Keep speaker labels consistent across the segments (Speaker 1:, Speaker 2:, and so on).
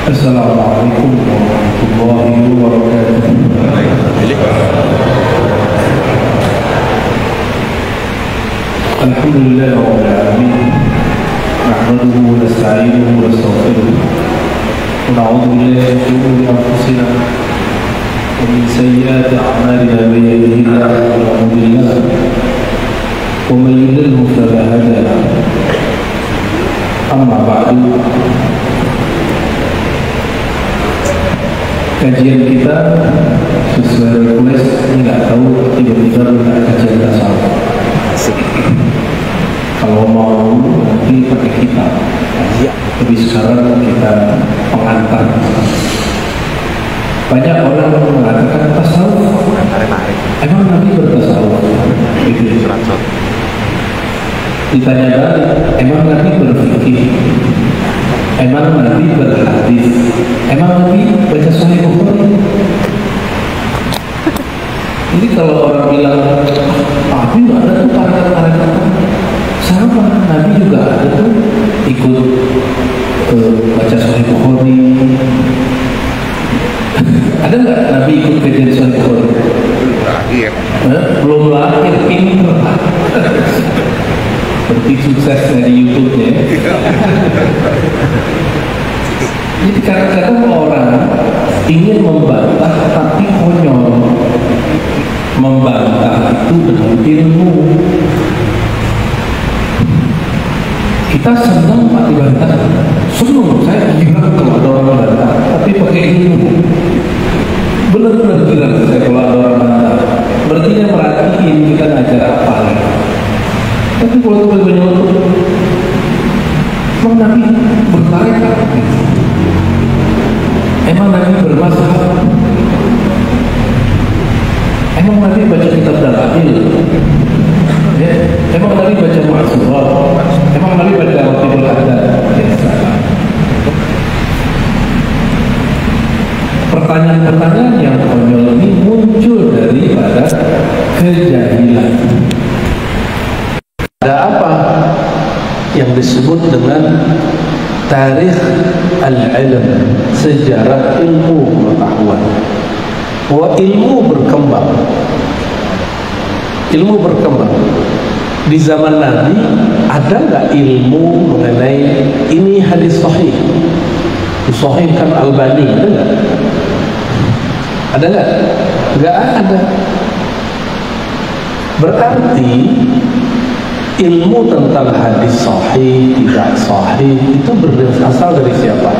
Speaker 1: Assalamualaikum warahmatullahi wabarakatuh. Alhamdulillah rabbil alamin. Nahmaduhu wa nasta'inuhu wa nastaghfiruh. Wa na'udzu billahi min shururi anfusina wa min sayyiati a'malina. Man yahdihillahu fala mudilla lahu wa man yudlilhu fala hadiya lahu. Amma ba'du. Kajian kita sesuai request, nggak tahu tiba-tiba kita kajian tasawuf. Kalau mau nanti pakai kitab, tapi sekarang kita pengantar. Banyak orang mengatakan tasawuf. Emang Nabi bertasawuf? Ditanya balik, emang Nabi berfikih? Emang Nabi berhadis? Emang Nabi baca Sahih Bukhari? Jadi kalau orang bilang Nabi nggak ada tuh tarekat-tarekat, sama Nabi juga ada tuh ikut baca Sahih Bukhari. Ada nggak Nabi ikut kajian Sahih Bukhari? Belum lahir, pinter. Seperti suksesnya di YouTube-nya. Jadi kadang-kadang orang ingin membantah tapi konyol. Membantah itu dengan ilmu. Kita senang Pak dibantah. Senang, saya gila kalau ada orang membantah, tapi pakai ilmu. Benar-benar gila saya kalau ada orang membantah. Berarti dia merhatiin kita ngajar apa. Tapi kalau banyak emang Nabi bertarekat, emang Nabi bermazhab, emang Nabi baca kitab Dalail, ya, emang Nabi baca Ma'asurat, emang Nabi baca Ratibul Adab. Pertanyaan-pertanyaan yang konyol ini muncul daripada kejahilan. Ada apa yang disebut dengan tarikh al-ilm, sejarah ilmu pengetahuan. Bahwa ilmu berkembang. Ilmu berkembang. Di zaman Nabi ada nggak ilmu mengenai ini hadis sahih? Disahihkan Albani, ada nggak? Ada nggak? Nggak ada. Berarti ilmu tentang hadis sahih, tidak sahih itu berasal dari siapa?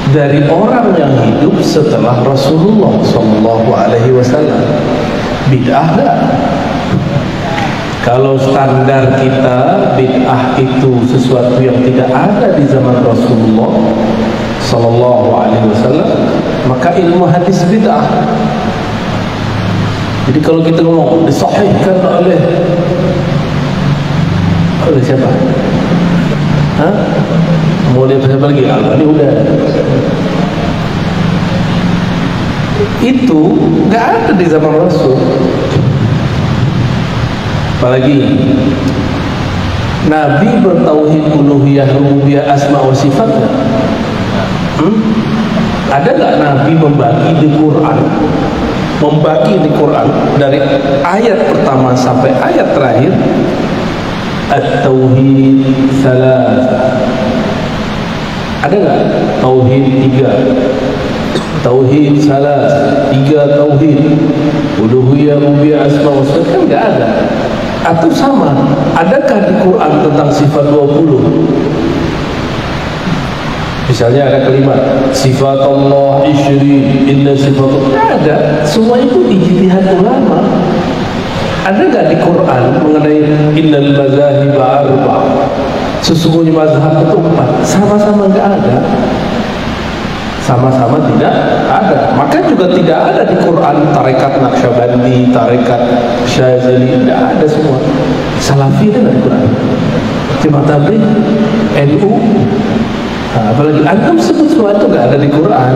Speaker 1: Dari orang yang hidup setelah Rasulullah SAW. Bid'ah enggak? Kalau standar kita bid'ah itu sesuatu yang tidak ada di zaman Rasulullah SAW, maka ilmu hadis bid'ah. Jadi kalau kita ngomong disahihkan oleh siapa? Hah? Mau lihat siapa lagi? Albani udah. Itu nggak ada di zaman Rasul. Apalagi Nabi bertauhid uluhiyah, rububiyah, asma wa sifatnya. Ada nggak Nabi membagi di Quran? Membagi di Quran dari ayat pertama sampai ayat terakhir, at-tauhid salasah. Ada nggak tauhid 3, tauhid salasah, 3 tauhid, uluhiyah, rububiyah, asma wa sifat? Kan nggak ada. Atau sama, adakah di Quran tentang sifat 20? Misalnya ada kalimat sifat Allah isyri, inna sifat Allah. Ada. Semua itu ijtihad ulama. Ada nggak di Quran mengenai innal mazahib arba'? Sesungguhnya mazhab itu 4. Sama-sama nggak ada. Sama-sama tidak ada. Maka juga tidak ada di Quran tarekat Naqsyabandi, tarekat Syazili, tidak ada semua. Salafi itu nggak di Quran. Jemaah Tabligh, NU. Nah, apalagi antum sebut semua itu nggak ada di Quran.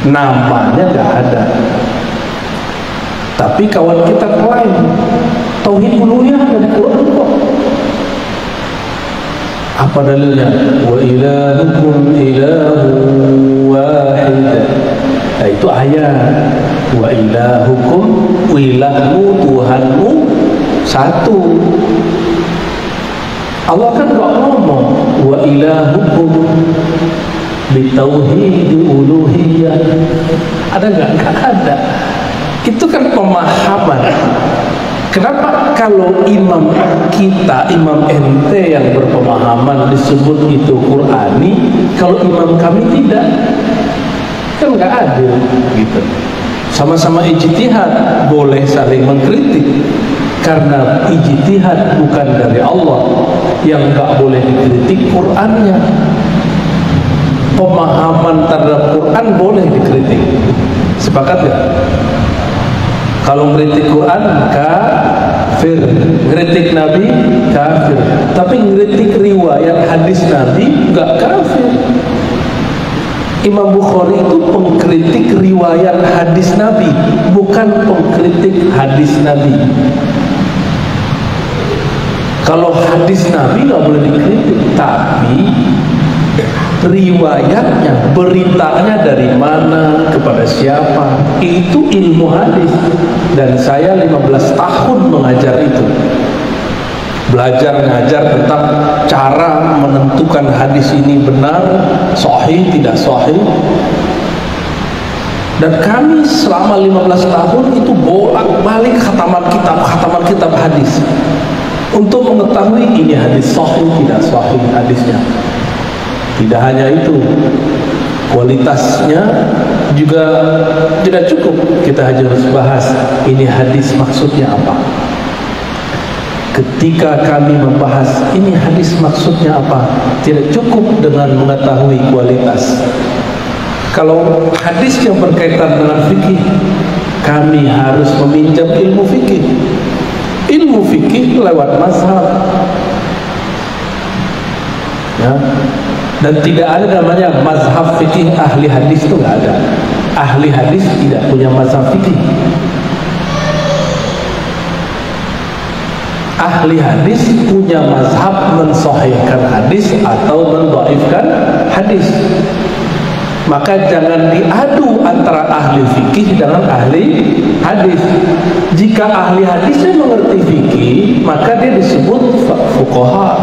Speaker 1: Namanya nggak ada. Tapi kawan kita klaim tauhid uluhiyah ada di Quran kok. Apa dalilnya? Wa ilahukum ilahun wahid. Nah, itu ayat. Wa ilahukum, ilahmu, Tuhanmu satu. Allah kan gak ngomong wa ilahukum bitauhid uluhiyah. Ada nggak? Nggak ada. Itu kan pemahaman. Kenapa kalau imam kita, imam ente yang berpemahaman disebut itu Qur'ani, kalau imam kami tidak? Kan nggak adil gitu. Sama-sama ijtihad, boleh saling mengkritik. Karena ijtihad bukan dari Allah, yang nggak boleh dikritik Qur'annya. Pemahaman terhadap Quran boleh dikritik. Sepakat nggak? Kalau ngeritik Quran kafir, ngeritik Nabi kafir. Tapi ngeritik riwayat hadis Nabi nggak kafir. Imam Bukhari itu pengkritik riwayat hadis Nabi, bukan pengkritik hadis Nabi. Kalau hadis Nabi nggak boleh dikritik, tapi riwayatnya, beritanya dari mana, kepada siapa, itu ilmu hadis. Dan saya 15 tahun mengajar itu, belajar ngajar tentang cara menentukan hadis ini benar, sahih, tidak sahih. Dan kami selama 15 tahun itu bolak-balik khataman kitab hadis untuk mengetahui ini hadis sahih, tidak sahih hadisnya. Tidak hanya itu, kualitasnya juga tidak cukup. Kita harus bahas ini hadis maksudnya apa. Ketika kami membahas ini hadis maksudnya apa, tidak cukup dengan mengetahui kualitas. Kalau hadis yang berkaitan dengan fikih, kami harus meminjam ilmu fikih. Ilmu fikih lewat mazhab, ya. Dan tidak ada namanya mazhab fikih ahli hadis, itu nggak ada. Ahli hadis tidak punya mazhab fikih. Ahli hadis punya mazhab mensahihkan hadis atau mendhaifkan hadis. Maka jangan diadu antara ahli fikih dengan ahli hadis. Jika ahli hadisnya mengerti fikih, maka dia disebut fuqaha.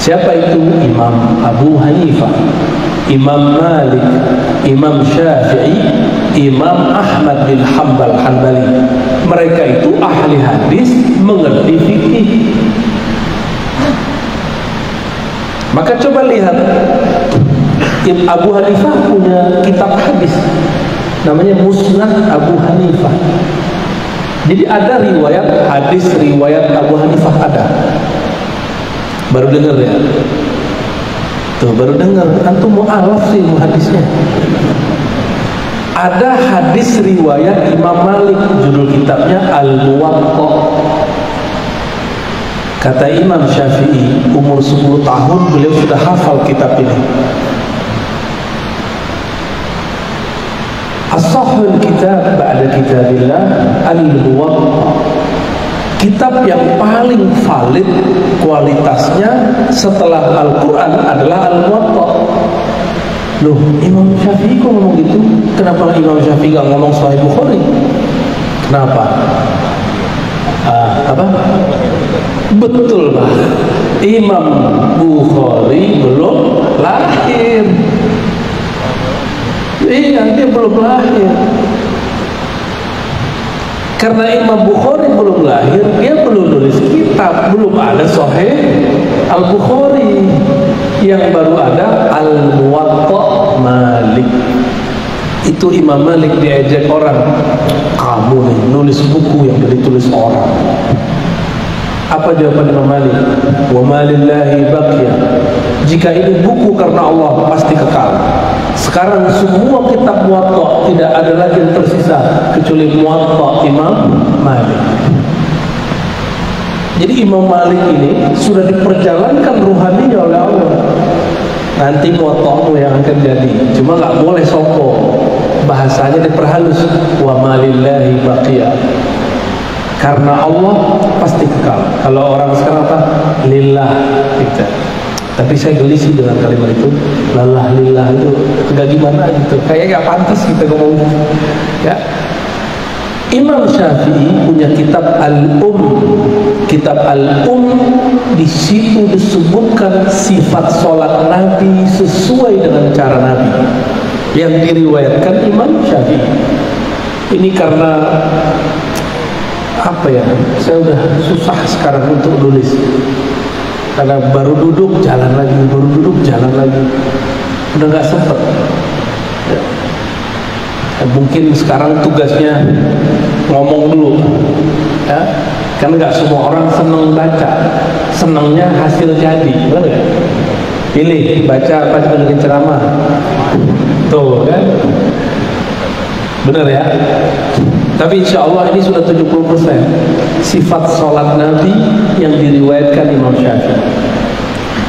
Speaker 1: Siapa itu? Imam Abu Hanifah, Imam Malik, Imam Syafi'i, Imam Ahmad bin Hanbali. Mereka itu ahli hadis, mengerti fikih. Maka coba lihat, Abu Hanifah punya kitab hadis namanya Musnad Abu Hanifah. Jadi ada riwayat hadis, riwayat Abu Hanifah ada. Baru dengar ya? Tuh baru dengar. Antum mu'alaf sih hadisnya. Ada hadis riwayat Imam Malik, judul kitabnya Al-Muwatta. Kata Imam Syafi'i, umur 10 tahun beliau sudah hafal kitab ini. As-sahhul kitab ba'da kitabillah Al-Muwatta. Kitab yang paling valid kualitasnya setelah Al-Quran adalah Al-Muwatta. Loh, Imam Syafi'i kok ngomong gitu? Kenapa Imam Syafi'i gak ngomong Sahih Bukhari? Kenapa? Apa? Betul lah, Imam Bukhari belum lahir. Iya, dia belum lahir. Karena Imam Bukhari belum lahir, dia belum nulis kitab, belum ada Sahih Al-Bukhari. Yang baru ada Al-Muwatta Malik. Itu Imam Malik diejek orang, kamu nih nulis buku yang ditulis orang. Apa jawaban Imam Malik? Wa ma lillahi baqiya. Jika ini buku karena Allah, pasti kekal. Sekarang semua kitab Muwatta tidak ada lagi yang tersisa kecuali Muwatta Imam Malik. Jadi Imam Malik ini sudah diperjalankan ruhaninya oleh Allah. Nanti Muwatta'mu yang akan jadi, cuma nggak boleh sombong. Bahasanya diperhalus. Wa ma lillahi baqiya. Karena Allah pasti kekal. Kalau orang sekarang apa? Lillah kita. Tapi saya geli sih dengan kalimat itu, lalah lillah itu agak gimana gitu, kayak gak pantas kita ngomong ya. Imam Syafi'i punya kitab Kitab Al-Um, di situ disebutkan sifat sholat Nabi sesuai dengan cara Nabi yang diriwayatkan Imam Syafi'i. Ini karena apa ya? Saya udah susah sekarang untuk nulis. Karena baru duduk jalan lagi, udah nggak sempet ya. Mungkin sekarang tugasnya ngomong dulu ya, kan nggak semua orang seneng baca, senengnya hasil jadi, benar nggak? Pilih baca apa dengerin ceramah, tuh kan, benar ya. Tapi insya Allah ini sudah 70% sifat sholat Nabi yang diriwayatkan Imam Syafi'i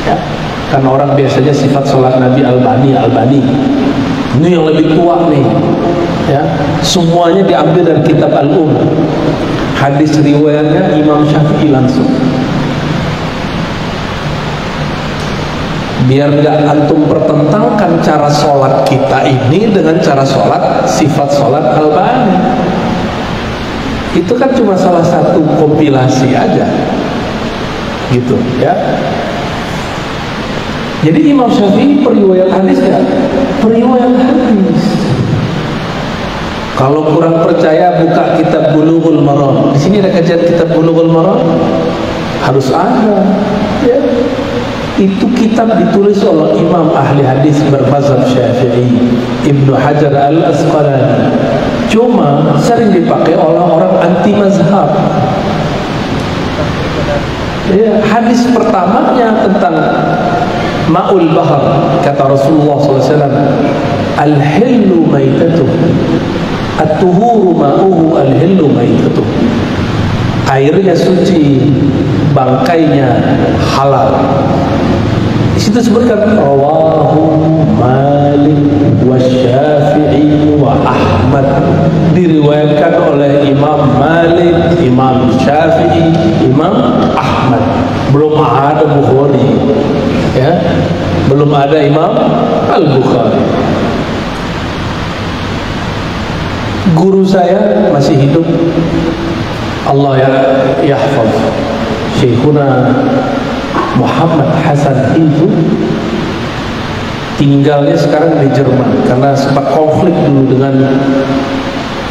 Speaker 1: ya. Karena orang biasanya sifat sholat Nabi Albani ini yang lebih tua nih ya. Semuanya diambil dari kitab Al-Um, hadis riwayatnya Imam Syafi'i langsung. Biar gak antum pertentangkan cara sholat kita ini dengan cara sholat sifat sholat Albani. Itu kan cuma salah satu kompilasi aja gitu ya. Jadi Imam Syafi'i periwayat hadis ya, periwayat hadis. Kalau kurang percaya buka kitab Bulughul Maram. Di sini ada kajian kitab Bulughul Maram, harus ada ya. Itu kitab ditulis oleh imam ahli hadis bermazhab Syafi'i, Ibnu Hajar Al-Asqalani. Cuma sering dipakai oleh orang anti mazhab ya. Hadis pertamanya tentang Ma'ul Bahar, kata Rasulullah SAW, Al-hillu maitatuh, At-tuhuru ma'uhu al-hillu maitatuh. Airnya suci, bangkainya halal. Di situ sebutkan rawahu Malik wa Syafi'i wa Ahmad, diriwayatkan oleh Imam Malik, Imam Syafi'i, Imam Ahmad. Belum ada Bukhari ya, belum ada Imam Al-Bukhari. Guru saya masih hidup, Allah ya yahfaz, Syekhuna Muhammad Hasan itu tinggalnya sekarang di Jerman karena sempat konflik dulu dengan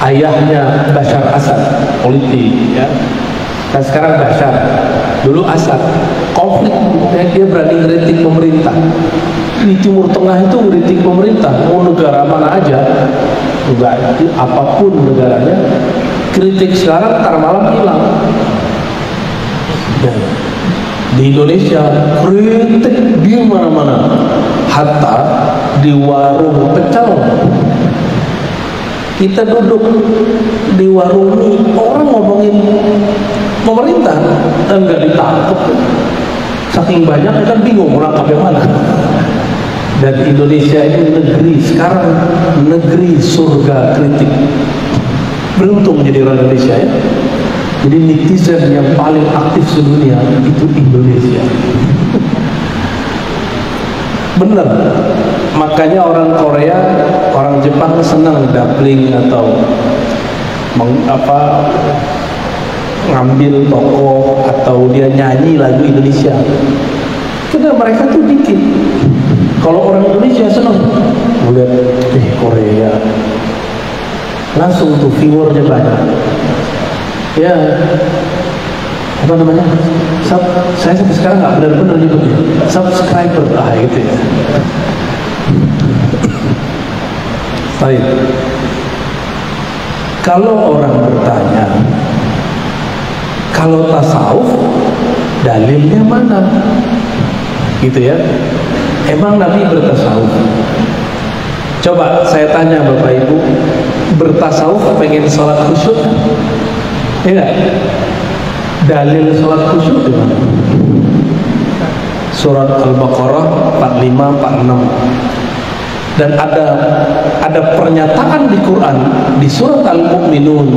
Speaker 1: ayahnya Bashar Assad, politik ya. Dan sekarang Bashar, dulu Assad, konflik ya, dia berani ngeritik pemerintah. Di Timur Tengah itu ngeritik pemerintah, mau negara mana aja, enggak, apapun negaranya, kritik sekarang ntar malam hilang ya. Di Indonesia kritik di mana-mana, hatta di warung pecel. Kita duduk di warung ini, orang ngomongin pemerintah dan nggak ditangkap. Saking banyak kan bingung menangkap yang mana. Dan Indonesia ini negeri sekarang, negeri surga kritik. Beruntung jadi orang Indonesia ya. Jadi netizen yang paling aktif sedunia itu Indonesia. Bener. Makanya orang Korea, orang Jepang senang dabbling atau ngambil tokoh atau dia nyanyi lagu Indonesia. Karena mereka tuh dikit. Kalau orang Indonesia senang lihat Korea, langsung tuh viewernya banyak. Ya, apa namanya? Saya sampai sekarang nggak benar-benar nyebutnya subscriber gitu ya. Baik. Kalau orang bertanya, kalau tasawuf dalilnya mana? Gitu ya. Emang Nabi bertasawuf? Coba saya tanya Bapak Ibu, bertasawuf pengen sholat khusyuk? Ya, dalil sholat khusyuk di mana? Surat Al-Baqarah 45-46. Dan ada pernyataan di Quran di surat Al-Mu'minun,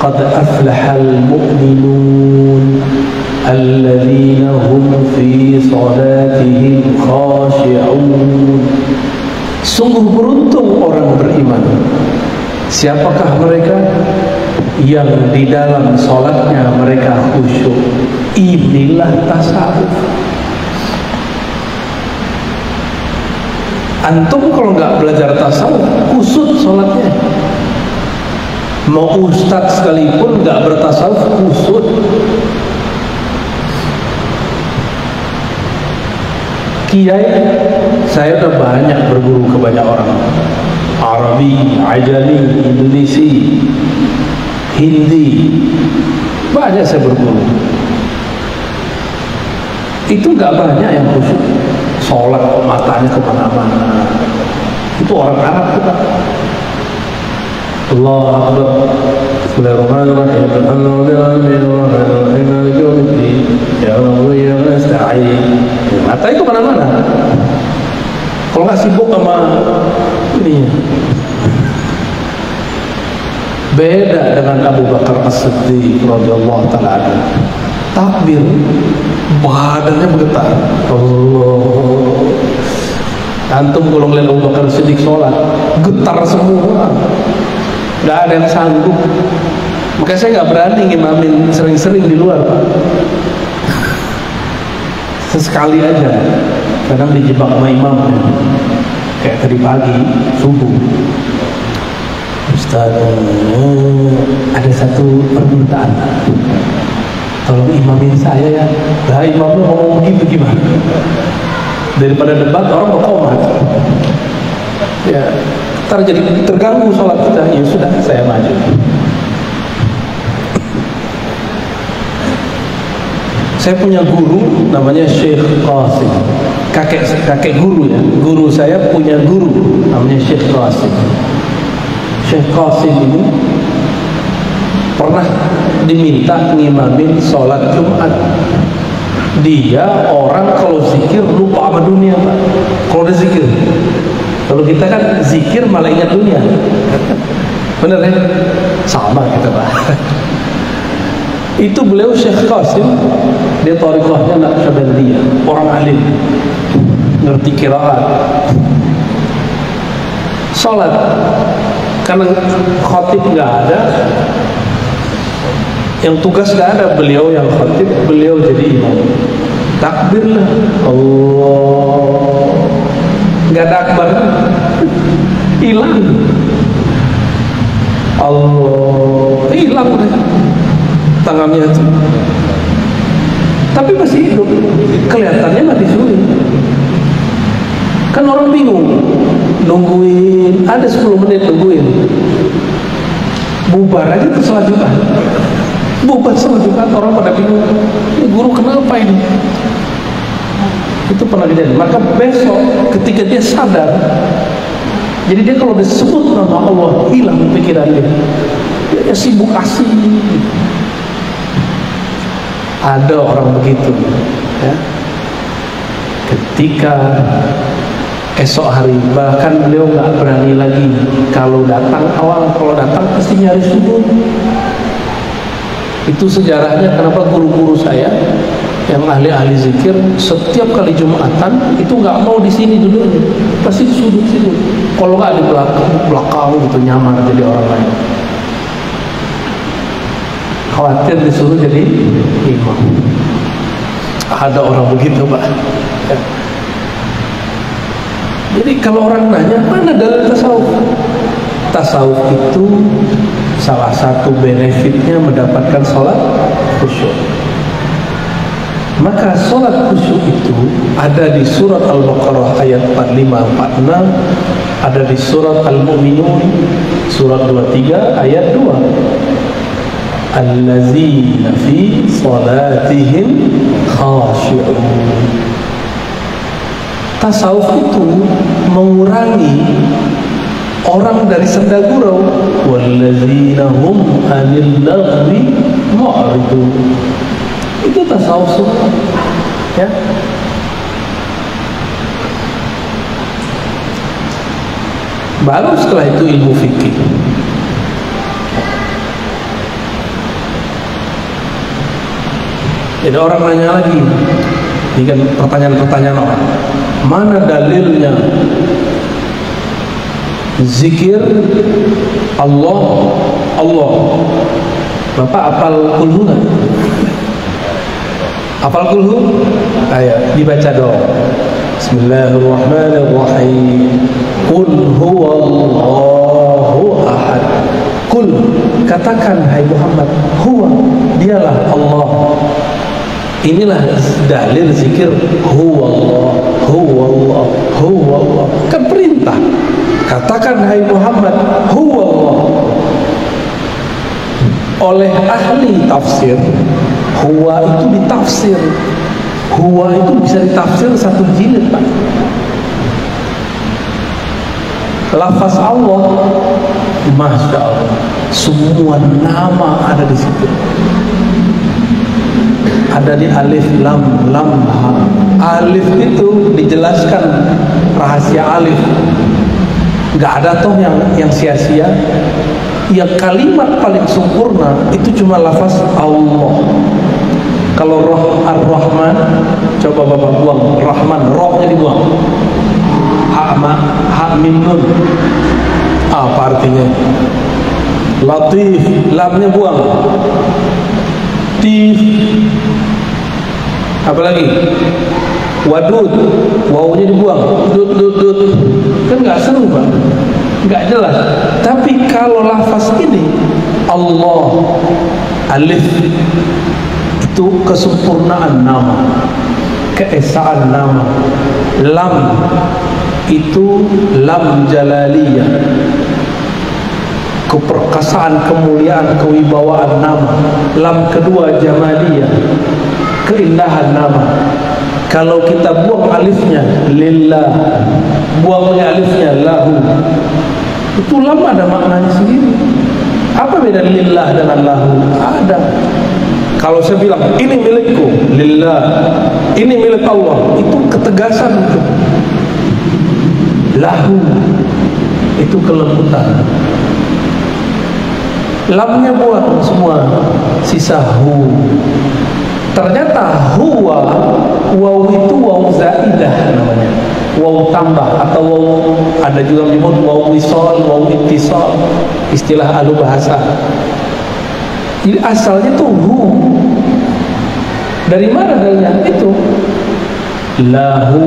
Speaker 1: qad aflahal mu'minun, alladzina hum fi salatihim khashi'un. Sungguh beruntung orang beriman. Siapakah mereka? Yang di dalam salatnya mereka khusyuk. Inilah tasawuf. Antum kalau nggak belajar tasawuf, kusut salatnya. Mau ustadz sekalipun nggak bertasawuf, kusut. Kiai, saya udah banyak berguru ke banyak orang, Arabi, Ajami, Indonesia, Hindi, banyak saya berguru. Itu nggak banyak yang khusyuk. Sholat kok matanya kemana-mana. Itu orang Arab kita. Allah Akbar. Bismillahirrahmanirrahim. Alhamdulillahirrahmanirrahim. Maliki yaumiddin. Ya Rabbi ya nasta'in. Matanya kemana-mana. Kalau nggak sibuk sama ini. Beda dengan Abu Bakar As-Siddiq radhiyallahu ta'ala anhu. Takbir, badannya bergetar. Allah. Antum kalau ngeliat Abu Bakar Siddiq sholat, getar semua. Nggak ada yang sanggup. Makanya saya nggak berani ngimamin sering-sering di luar, Pak. Sesekali aja. Kadang dijebak sama imamnya. Kayak tadi pagi, subuh. Ustaz, ada satu permintaan. Tolong imamin saya ya. Lah imamnya ngomong begitu gimana? Daripada debat orang berkomat. Ya, ntar jadi terganggu sholat kita. Ya sudah, saya maju. Saya punya guru namanya Syekh Qasim. Kakek guru ya. Guru saya punya guru namanya Syekh Qasim. Syekh Qasim ini pernah diminta ngimamin sholat Jumat. Dia orang kalau zikir lupa sama dunia, Pak. Kalau udah zikir, kalau kita kan zikir malah ingat dunia. Bener ya? Sama kita, Pak. Itu beliau Syekh Qasim, dia thariqahnya Naqsyabandiyah, orang alim, ngerti qiraat. Sholat karena khatib nggak ada, yang tugas nggak ada, beliau yang khatib, beliau jadi imam. Takbirlah, Allah, nggak ada akbar, hilang, Allah, hilang deh tangannya itu. Tapi masih hidup, kelihatannya mati suri. Kan orang bingung, nungguin, ada 10 menit nungguin, bubar aja tuh sholat Jumat. Bubar sholat Jumat, orang pada bingung, ini guru kenapa ini? Itu pernah kejadian. Maka besok ketika dia sadar, jadi dia kalau disebut nama Allah, hilang pikirannya, dia sibuk asik. Ada orang begitu ya. Ketika esok hari, bahkan beliau nggak berani lagi kalau datang awal, kalau datang pasti nyari sudut. Itu sejarahnya kenapa guru-guru saya yang ahli-ahli zikir setiap kali Jumatan itu nggak mau di sini dulu, pasti di sudut sini. Kalau nggak di belakang gitu, nyamar jadi orang lain. Khawatir disuruh jadi imam. Ada orang begitu, Pak. Ya. Jadi kalau orang nanya, mana dalil tasawuf? Tasawuf itu salah satu benefitnya mendapatkan sholat khusyuk. Maka sholat khusyuk itu ada di surat Al-Baqarah ayat 45-46, ada di surat Al-Mu'minun surat 23 ayat 2. Allazina fi salatihim khashi'un. Tasawuf itu mengurangi orang dari senda gurau. Wallazina hum 'anil lagwi mu'ridun. Itu tasawuf ya. Baru setelah itu ilmu fikih. Jadi orang nanya lagi, ini kan pertanyaan-pertanyaan orang, mana dalilnya zikir Allah? Bapak apal kulhu nggak? Apal kulhu? Ayo dibaca dong. Bismillahirrahmanirrahim. Qul huwallahu ahad. Qul, katakan hai Muhammad, huwa, dialah Allah. Inilah dalil zikir huwallah, huwallah, huwallah. Kan perintah. Katakan hai Muhammad, huwallah. Oleh ahli tafsir, huwa itu ditafsir. Huwa itu bisa ditafsir satu jilid, Pak. Lafaz Allah, Masya Allah, semua nama ada di situ. Ada di alif, lam, ha. Alif itu dijelaskan rahasia alif. Nggak ada toh yang sia-sia. Yang kalimat paling sempurna itu cuma lafaz Allah. Kalau Ar-Rahman, coba Bapak buang Rahman, rohnya dibuang. Ha mim nun. Apa artinya? Latif, lamnya buang. Tif. Apalagi? Wadud, wawunya dibuang. Dud. Kan nggak seru, Pak. Nggak jelas. Tapi kalau lafaz ini Allah, alif, itu kesempurnaan nama, keesaan nama. Lam itu lam jalaliyah, keperkasaan, kemuliaan, kewibawaan nama. Lam kedua jamaliyah, keindahan nama. Kalau kita buang alifnya lillah, buangnya alifnya lahu, itu lam ada maknanya sendiri. Apa beda lillah dengan lahu? Ada. Kalau saya bilang ini milikku, lillah, ini milik Allah, itu ketegasan itu. Lahu itu kelembutan. Lamnya buang semua, sisa hu. Ternyata huwa, waw itu waw zaidah namanya, waw tambah, atau waw, ada juga menyebut waw wisol, waw ittisal, istilah ahlu bahasa. Jadi asalnya tuh hu. Dari mana dalilnya? Itu lahu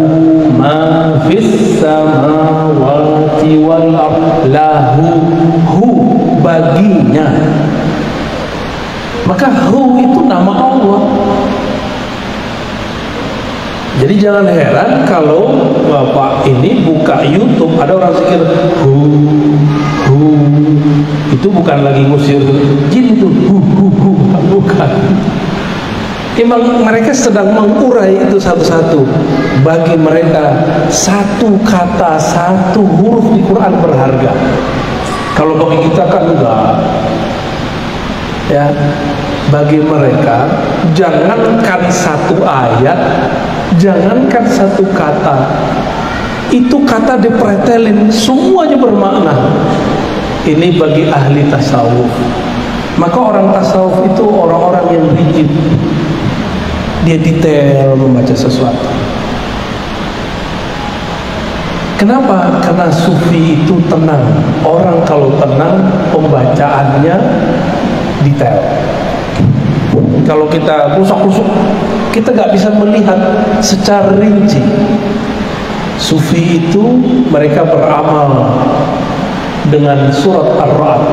Speaker 1: ma fis samawati wal ardh. Lahu, hu, baginya. Maka hu itu nama Allah. Jadi jangan heran kalau Bapak ini buka YouTube, ada orang zikir hu, itu bukan lagi ngusir jin, itu hu, bukan. Emang mereka sedang mengurai itu satu-satu. Bagi mereka satu kata, satu huruf di Quran berharga. Kalau bagi kita kan enggak. Ya, bagi mereka jangankan satu ayat, jangankan satu kata, itu kata dipretelin semuanya bermakna. Ini bagi ahli tasawuf. Maka orang tasawuf itu orang-orang yang rigid, dia detail membaca sesuatu. Kenapa? Karena sufi itu tenang. Orang kalau tenang, pembacaannya detail. Kalau kita rusuk-rusuk, kita nggak bisa melihat secara rinci. Sufi itu mereka beramal dengan surat Ar-Ra'd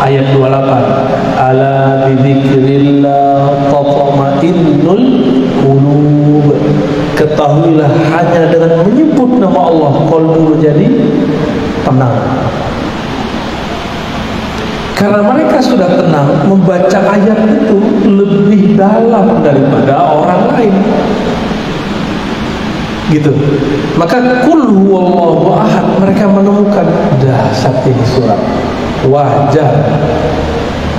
Speaker 1: ayat 28. Ala bidzikrillah tatma'innul qulub. Ketahuilah hanya dengan menyebut nama Allah qalbu jadi tenang. Karena mereka sudah tenang, membaca ayat itu lebih dalam daripada orang lain. Gitu. Maka kul huwallahu ahad, mereka menemukan dahsyat ini surat. Wajar.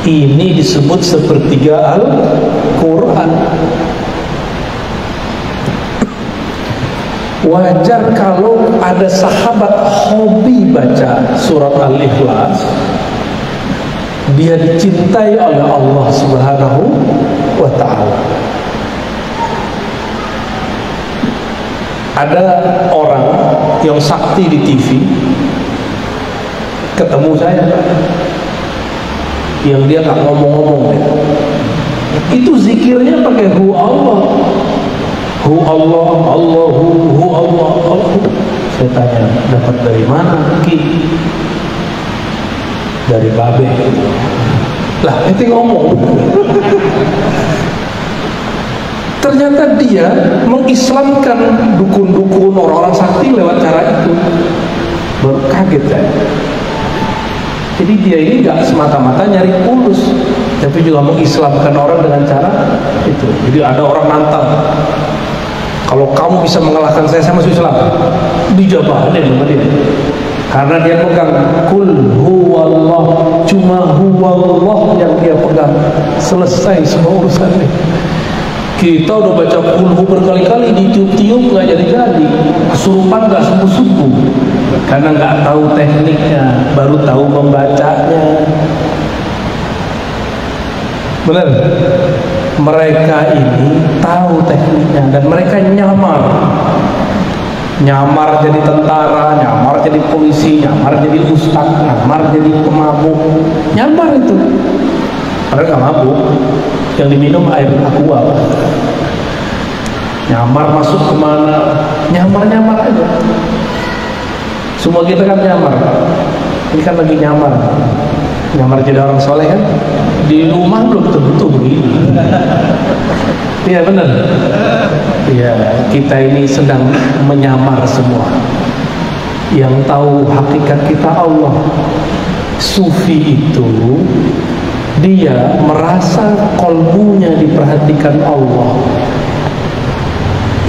Speaker 1: Ini disebut sepertiga Al-Quran. Wajar kalau ada sahabat hobi baca surat Al-Ikhlas, dia dicintai oleh Allah Subhanahu wa ta'ala. Ada orang yang sakti di TV ketemu saya, yang dia nggak ngomong-ngomong, itu zikirnya pakai hu Allah, hu Allah, Allahu, hu Allah, Allah. Saya tanya, dapat dari mana Ki? Dari babe. Lah itu ngomong. Ternyata dia mengislamkan dukun-dukun, orang-orang sakti lewat cara itu. Baru kaget saya. Jadi dia ini gak semata-mata nyari fulus, tapi juga mengislamkan orang dengan cara itu. Jadi ada orang nantang, kalau kamu bisa mengalahkan saya masuk Islam. Dijabahin sama dia, karena dia pegang kul huwallah, cuma huwallah yang dia pegang. Selesai semua urusannya. Kita udah baca kulhu berkali-kali, ditiup-tiup nggak jadi-jadi, kesurupan nggak sembuh-sembuh, karena nggak tahu tekniknya, baru tahu membacanya. Benar? Mereka ini tahu tekniknya dan mereka nyamar jadi tentara, nyamar jadi polisi, nyamar jadi ustadz, nyamar jadi pemabuk, nyamar itu. Padahal nggak mabuk, yang diminum air aqua. Nyamar masuk kemana, nyamar aja. Semua kita kan nyamar. Ini kan lagi nyamar jadi orang soleh kan. Di rumah belum tentu begini. Iya benar. Iya, kita ini sedang menyamar semua. Yang tahu hakikat kita Allah. Sufi itu dia merasa kolbunya diperhatikan Allah.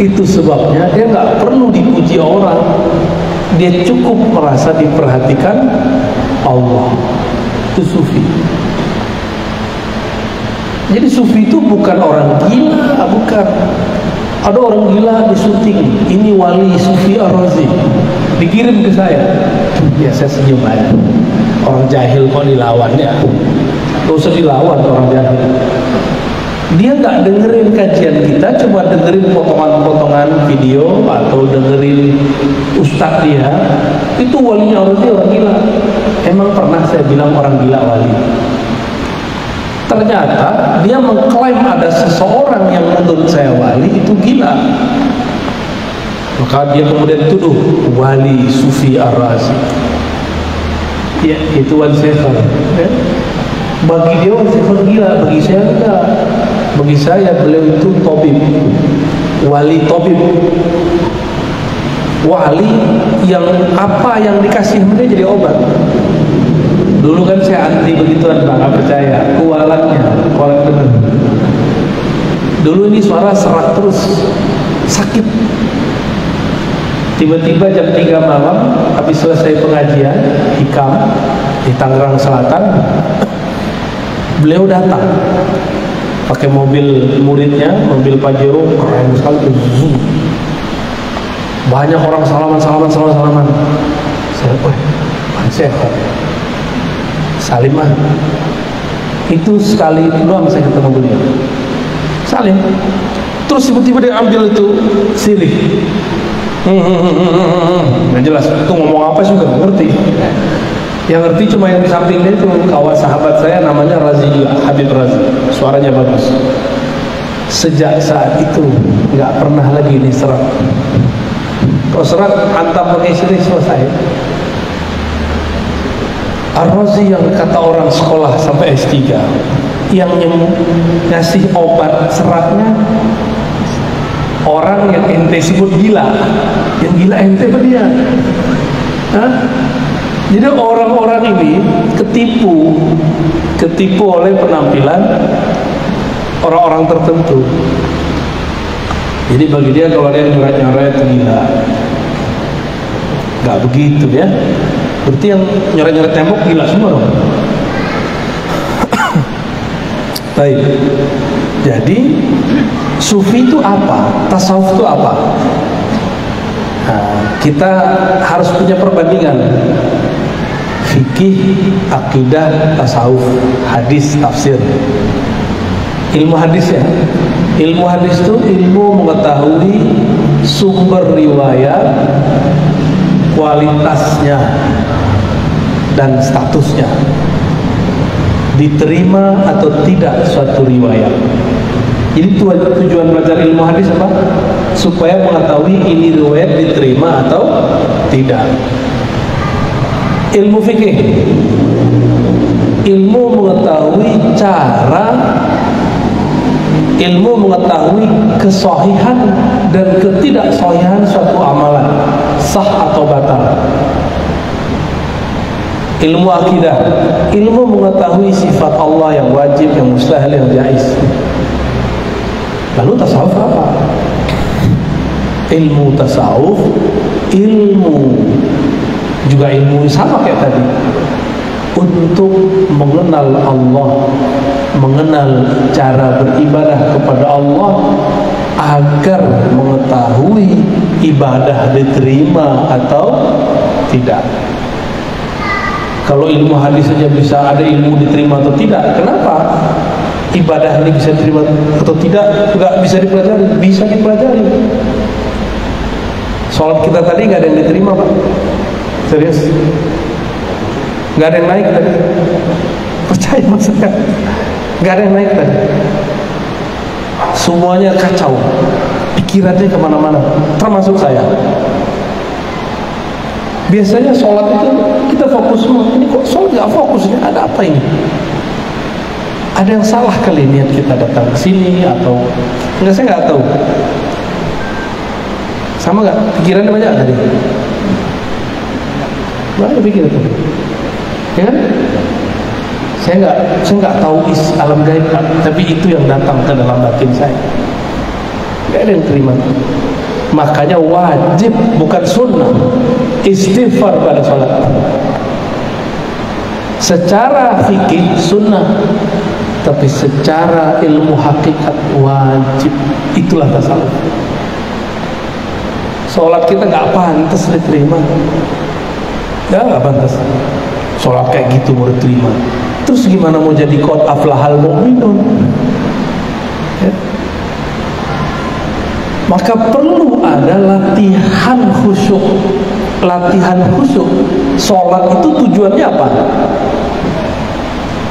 Speaker 1: Itu sebabnya dia nggak perlu dipuji orang, dia cukup merasa diperhatikan Allah. Itu sufi. Jadi sufi itu bukan orang gila, bukan. Ada orang gila di syuting, ini wali Sufi Ar-Razi, dikirim ke saya. Ya saya senyum aja. Orang jahil kok dilawan ya. Gak usah dilawan orang jahil. Dia nggak dengerin kajian kita, cuma dengerin potongan-potongan video atau dengerin ustadz dia. Itu walinya orang gila. Emang pernah saya bilang orang gila wali? Ternyata dia mengklaim ada seseorang yang menurut saya wali itu gila. Maka dia kemudian tuduh wali Sufi Ar-Razi. Ya, itu Wan Sefer. Ya. Bagi dia Wan Sefer gila, bagi saya enggak. Bagi saya beliau itu tabib, wali tabib, wali yang apa yang dikasih dia jadi obat. Dulu kan saya anti begituan Bang, nggak percaya, kualat bener. Dulu ini suara serak terus, sakit. Tiba-tiba jam 3 malam habis selesai pengajian hikam di Tangerang Selatan, beliau datang pakai mobil muridnya, mobil Pajero keren sekali. Banyak orang salaman. Saya salim mah. Itu sekali doang saya ketemu beliau. Salim. Terus tiba-tiba dia ambil itu sirih. Nggak jelas itu ngomong apa sih, nggak ngerti. Yang ngerti cuma yang di samping dia itu kawan sahabat saya namanya Razi juga, Habib Razi, suaranya bagus. Sejak saat itu nggak pernah lagi diserat. Kalau serat antam pakai sirih selesai. Ar-Razi yang kata orang sekolah sampai S3, yang ngasih obat seratnya orang yang ente sebut gila. Yang gila ente apa dia? Hah? Jadi orang-orang ini ketipu oleh penampilan orang-orang tertentu. Jadi bagi dia kalau dia nyoret-nyoret gila. Gak begitu ya. Berarti yang nyoret-nyoret tembok gila semua dong. Baik. Jadi sufi itu apa? Tasawuf itu apa? Nah, kita harus punya perbandingan. Fikih, akidah, tasawuf, hadis, tafsir. Ilmu hadis ya. Ilmu hadis itu ilmu mengetahui sumber riwayat riwayat, kualitasnya dan statusnya, diterima atau tidak suatu riwayat. Jadi tujuan belajar ilmu hadis apa? Supaya mengetahui ini riwayat diterima atau tidak. Ilmu fikih, ilmu mengetahui cara, ilmu mengetahui kesahihan dan ketidaksahihan suatu amalan, sah atau batal. Ilmu akidah, ilmu mengetahui sifat Allah yang wajib, yang mustahil, yang jaiz. Lalu tasawuf apa? Ilmu tasawuf, ilmu juga ilmu sama kayak tadi, untuk mengenal Allah, mengenal cara beribadah kepada Allah, agar mengetahui ibadah diterima atau tidak. Kalau ilmu hadis saja bisa ada ilmu diterima atau tidak, kenapa ibadah ini bisa diterima atau tidak nggak bisa dipelajari? Bisa dipelajari. Sholat kita tadi nggak ada yang diterima, Pak. Serius? Nggak ada yang naik tadi. Percaya mas saya, nggak ada yang naik tadi. Semuanya kacau, pikirannya kemana-mana, termasuk saya. Biasanya sholat itu kita fokus semua. Ini kok sholat nggak fokus? Ada apa ini? Ada yang salah kali niat kita datang ke sini atau enggak? Saya nggak tahu. Sama nggak? Pikirannya banyak tadi. Banyak pikiran tadi. Ya kan? Saya nggak tahu isi alam gaib, tapi itu yang datang ke dalam batin saya. Nggak ada yang terima. Makanya wajib, bukan sunnah, istighfar pada sholat. Secara fikih sunnah, tapi secara ilmu hakikat wajib. Itulah tasawuf. Sholat kita nggak pantas diterima, ya nggak pantas. Sholat kayak gitu mau diterima. Terus gimana mau jadi qad aflahal mu'minun? Ya. Maka perlu ada latihan khusyuk. Latihan khusyuk. Sholat itu tujuannya apa?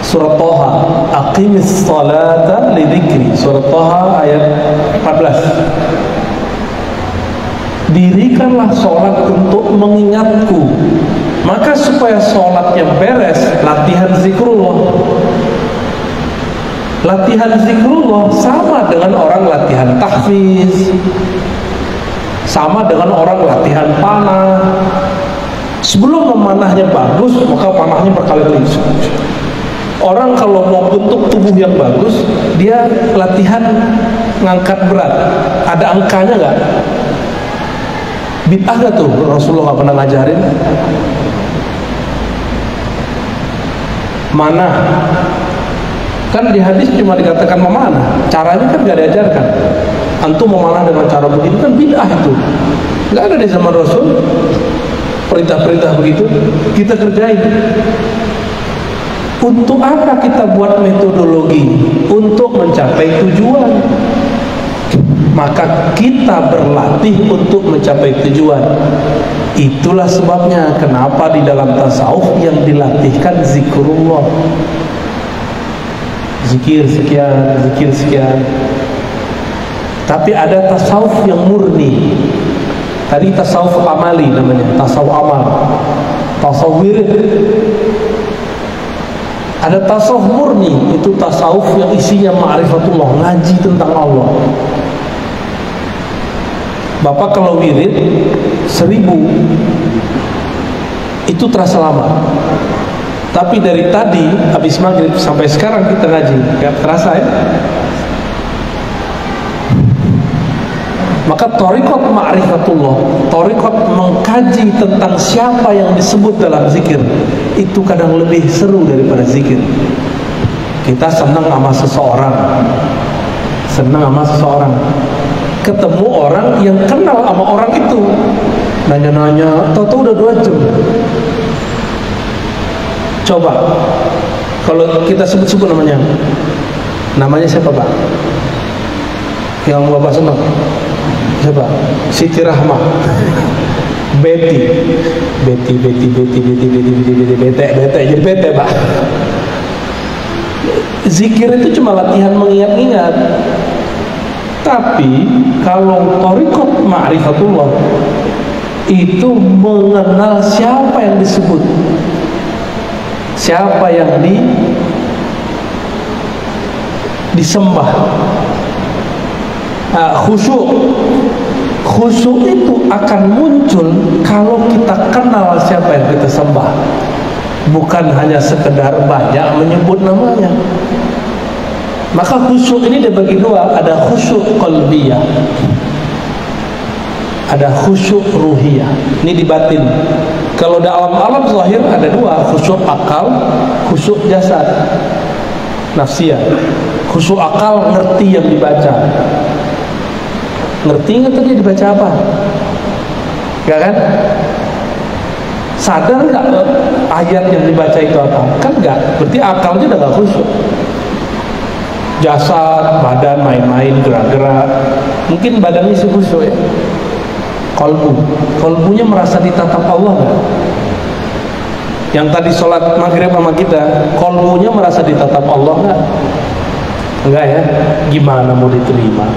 Speaker 1: Surat Thaha, aqimis salata lidzikri. Surat Thaha ayat 14. Dirikanlah sholat untuk mengingatku. Maka supaya sholatnya beres, latihan zikrullah. Latihan zikrullah sama dengan orang latihan tahfiz, sama dengan orang latihan panah. Sebelum memanahnya bagus, maka panahnya berkali-kali. Orang kalau mau bentuk tubuh yang bagus, dia latihan ngangkat berat. Ada angkanya nggak? Bid'ah nggak tuh? Rasulullah nggak pernah ngajarin. Mana? Kan di hadis cuma dikatakan memanah, caranya kan nggak diajarkan. Antum memanah dengan cara begitu kan bid'ah itu. Nggak ada di zaman Rasul perintah-perintah begitu. Kita kerjain. Untuk apa kita buat metodologi? Untuk mencapai tujuan. Maka kita berlatih untuk mencapai tujuan. Itulah sebabnya kenapa di dalam tasawuf yang dilatihkan zikrullah. Zikir sekian, zikir sekian. Tapi ada tasawuf yang murni. Tadi tasawuf amali namanya, tasawuf amal, tasawuf wirid. Ada tasawuf murni, itu tasawuf yang isinya ma'rifatullah, ngaji tentang Allah. Bapak kalau wirid 1000 itu terasa lama. Tapi dari tadi habis maghrib sampai sekarang kita ngaji, gak terasa ya? Maka thariqat ma'rifatullah, thariqat mengkaji tentang siapa yang disebut dalam zikir, itu kadang lebih seru daripada zikir. Kita senang sama seseorang, ketemu orang yang kenal sama orang itu, nanya-nanya, tahu-tahu udah 2 jam. Coba kalau kita sebut-sebut namanya siapa Pak? Yang Bapak senang? Siapa? Siti Rahmah. Beti, jadi bete, Pak. Zikir itu cuma latihan mengingat-ingat. Tapi kalau thariqat ma'rifatullah itu mengenal siapa yang disebut, siapa yang disembah. Khusyuk itu akan muncul kalau kita kenal siapa yang kita sembah, bukan hanya sekedar banyak menyebut namanya. Maka khusyuk ini dibagi dua, ada khusyuk qalbiyah, ada khusyuk ruhiyah. Ini di batin. Kalau dalam alam zahir ada dua, khusyuk akal, khusyuk jasad, nafsiyah. Khusyuk akal ngerti yang dibaca. Ngerti nggak tadi dibaca apa? Gak kan? Sadar nggak ayat yang dibaca itu apa? Kan nggak. Berarti akalnya udah nggak khusyuk. Jasad, badan main-main, gerak-gerak. Mungkin badannya sih khusyuk ya. Kolbunya merasa ditatap Allah nggak? Yang tadi sholat maghrib sama kita, kolbunya merasa ditatap Allah nggak? Enggak ya? Gimana mau diterima?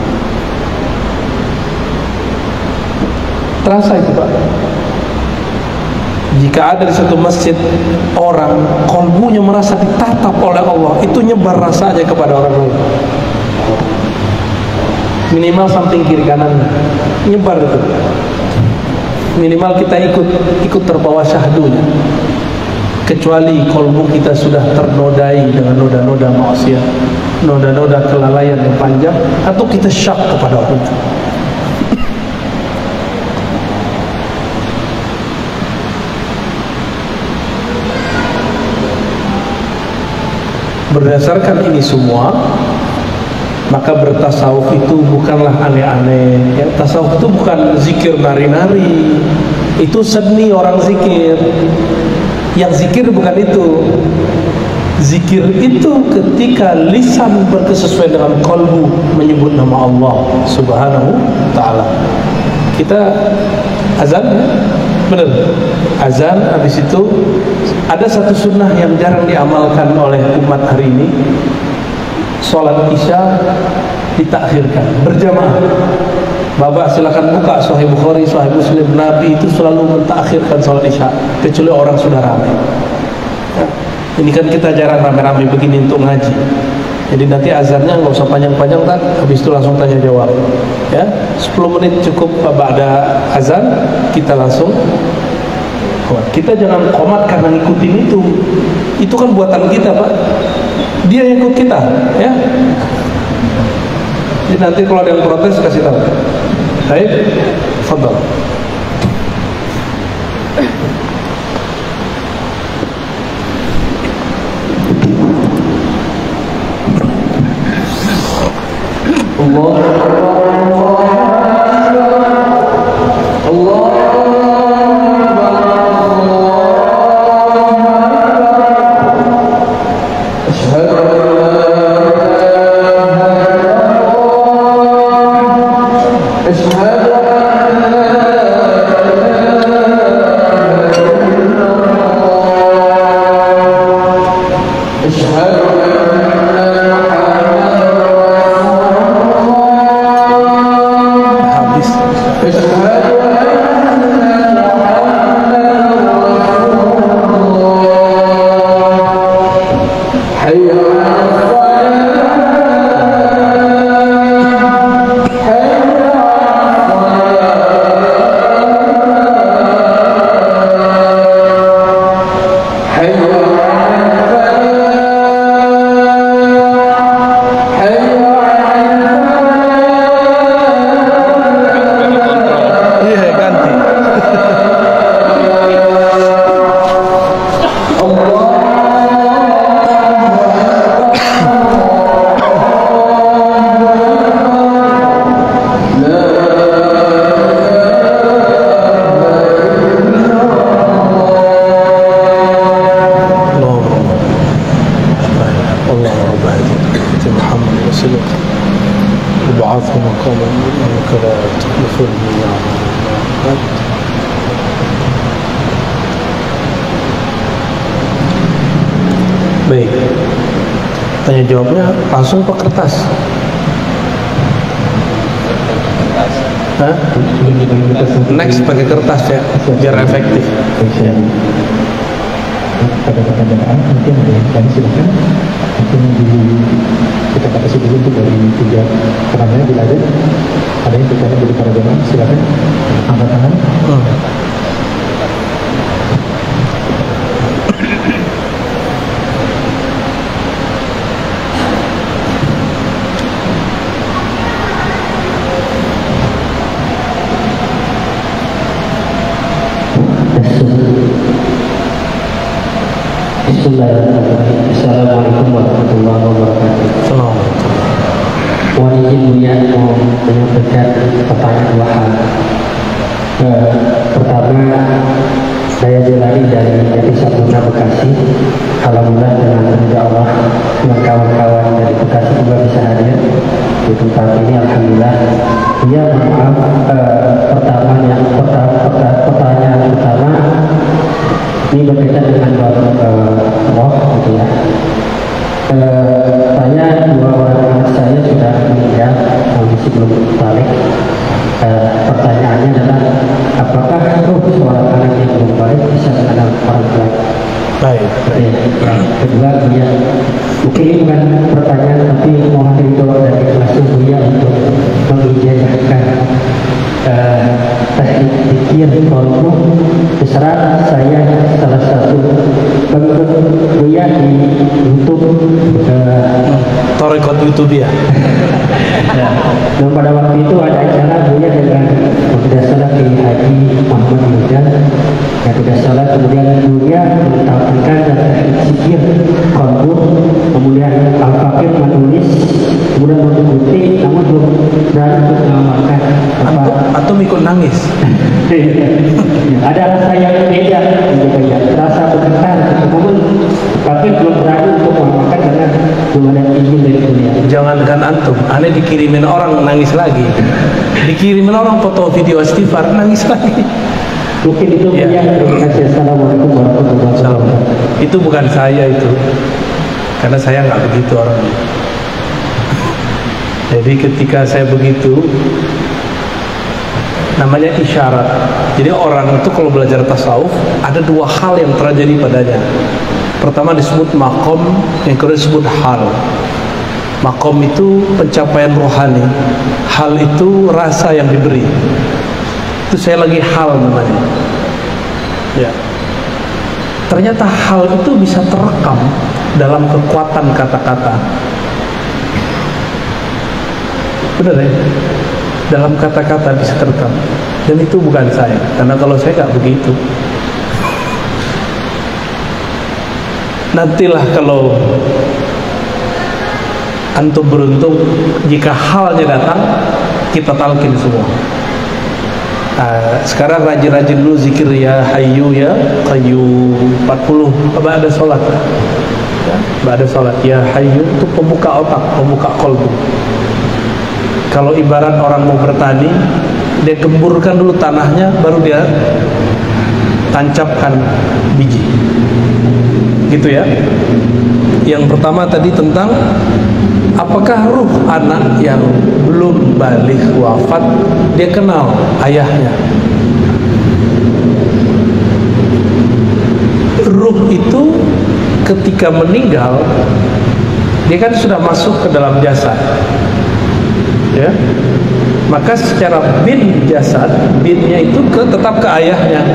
Speaker 1: Terasa itu, Pak. Jika ada di satu masjid orang kolbunya merasa ditatap oleh Allah, itu nyebar rasanya kepada orang lain. Minimal samping kiri kanan nyebar itu. Minimal kita ikut terbawa syahdunya. Kecuali kolbu kita sudah ternodai dengan noda-noda maksiat, noda-noda kelalaian yang panjang, atau kita syak kepada Allah itu. Berdasarkan ini semua, maka bertasawuf itu bukanlah aneh-aneh. Ya, tasawuf itu bukan zikir nari-nari. Itu seni orang zikir. Yang zikir bukan itu. Zikir itu ketika lisan berkesesuaian dengan kalbu menyebut nama Allah Subhanahu Ta'ala. Kita azan ya? Benar, azan. Habis itu ada satu sunnah yang jarang diamalkan oleh umat hari ini. Sholat isya ditakhirkan berjamaah. Bapak silakan buka Sahih Bukhari, Sahih Muslim. Nabi itu selalu mentakhirkan sholat isya kecuali orang sudah ramai ya. Ini kan kita jarang rame-rame begini untuk ngaji. Jadi nanti azannya nggak usah panjang-panjang kan, habis itu langsung tanya jawab ya. 10 menit cukup ada azan, kita langsung. Kita jangan komat karena ngikutin itu. Itu kan buatan kita, Pak. Dia yang ikut kita ya. Jadi nanti kalau ada yang protes kasih tahu. Baik, fadhal. Baik, tanya jawabnya langsung ke kertas. Hah? Next pakai kertas ya, biar efektif.
Speaker 2: Pada pertanyaan mungkin ada yang lain silakan. Mungkin kita batasi dulu untuk dari 3 pertanyaan bila ada yang bertanya dari para jemaah, silakan angkat tangan.
Speaker 3: Bismillahirrahmanirrahim. Assalamualaikum warahmatullahi wabarakatuh.
Speaker 1: Assalamualaikum.
Speaker 3: Mohon izin Buya mau menyampaikan pertanyaan 2 hal. Pertama, saya Jelani dari Jatisapura Bekasi. Alhamdulillah dengan ridha Allah dengan kawan-kawan dari Bekasi juga bisa hadir di tempat ini. Alhamdulillah. Iya, maaf. Pertanyaan pertama ini berkaitan dengan roh, gitu ya. Saya 2 orang anak saya sudah meninggal, masih belum balik. Pertanyaannya adalah apakah roh seorang anak yang belum balik bisa mengenal orang tua?
Speaker 1: Baik.
Speaker 3: Kedua, Buya, mungkin ini bukan pertanyaan tapi mohon ridho dan ikhlasnya Buya untuk mengijazahkan teknik pikir kolbu. Terserah saya salah satu pengikut Buya di YouTube.
Speaker 1: Torekot YouTube ya.
Speaker 3: Ya. Dan pada waktu itu ada acara Buya dengan tidak salah di Haji Muhammad Yudan. Ya tidak salah, kemudian Buya mentampilkan teknik pikir kolbu, kemudian Al-Fakir menulis, kemudian mengikuti, namun belum berani untuk mengamalkan.
Speaker 1: Atau ikut nangis.
Speaker 3: Ada rasa yang beda, ya. Rasa bergetar, namun tapi belum berani untuk mengamalkan karena belum ada izin dari Buya.
Speaker 1: Jangankan antum, aneh dikirimin orang nangis lagi. Dikirimin orang foto video istighfar nangis lagi.
Speaker 3: Mungkin itu ya. Terima kasih. Assalamualaikum warahmatullahi wabarakatuh.
Speaker 1: Itu bukan saya itu, karena saya nggak begitu orangnya. Jadi ketika saya begitu, namanya isyarat. Jadi orang itu kalau belajar tasawuf ada 2 hal yang terjadi padanya. Pertama disebut makom, yang kedua disebut hal. Makom itu pencapaian rohani, hal itu rasa yang diberi. Itu saya lagi hal namanya. Ya. Ternyata hal itu bisa terekam dalam kekuatan kata-kata. Benar ya? Dalam kata-kata bisa terekam. Dan itu bukan saya, karena kalau saya nggak begitu. Nantilah kalau antum beruntung, jika halnya datang, kita talqin semua. Sekarang rajin-rajin dulu zikir ya Hayyu ya Qayyum 40 ba'da sholat ya, ba'da sholat ya Hayyu itu pembuka otak, pembuka kolbu. Kalau ibarat orang mau bertani, dia gemburkan dulu tanahnya, baru dia tancapkan biji, gitu ya. Yang pertama tadi tentang apakah ruh anak yang belum balik wafat dia kenal ayahnya. Ruh itu ketika meninggal dia kan sudah masuk ke dalam jasad, ya. Maka secara bin jasad, binnya itu tetap ke ayahnya,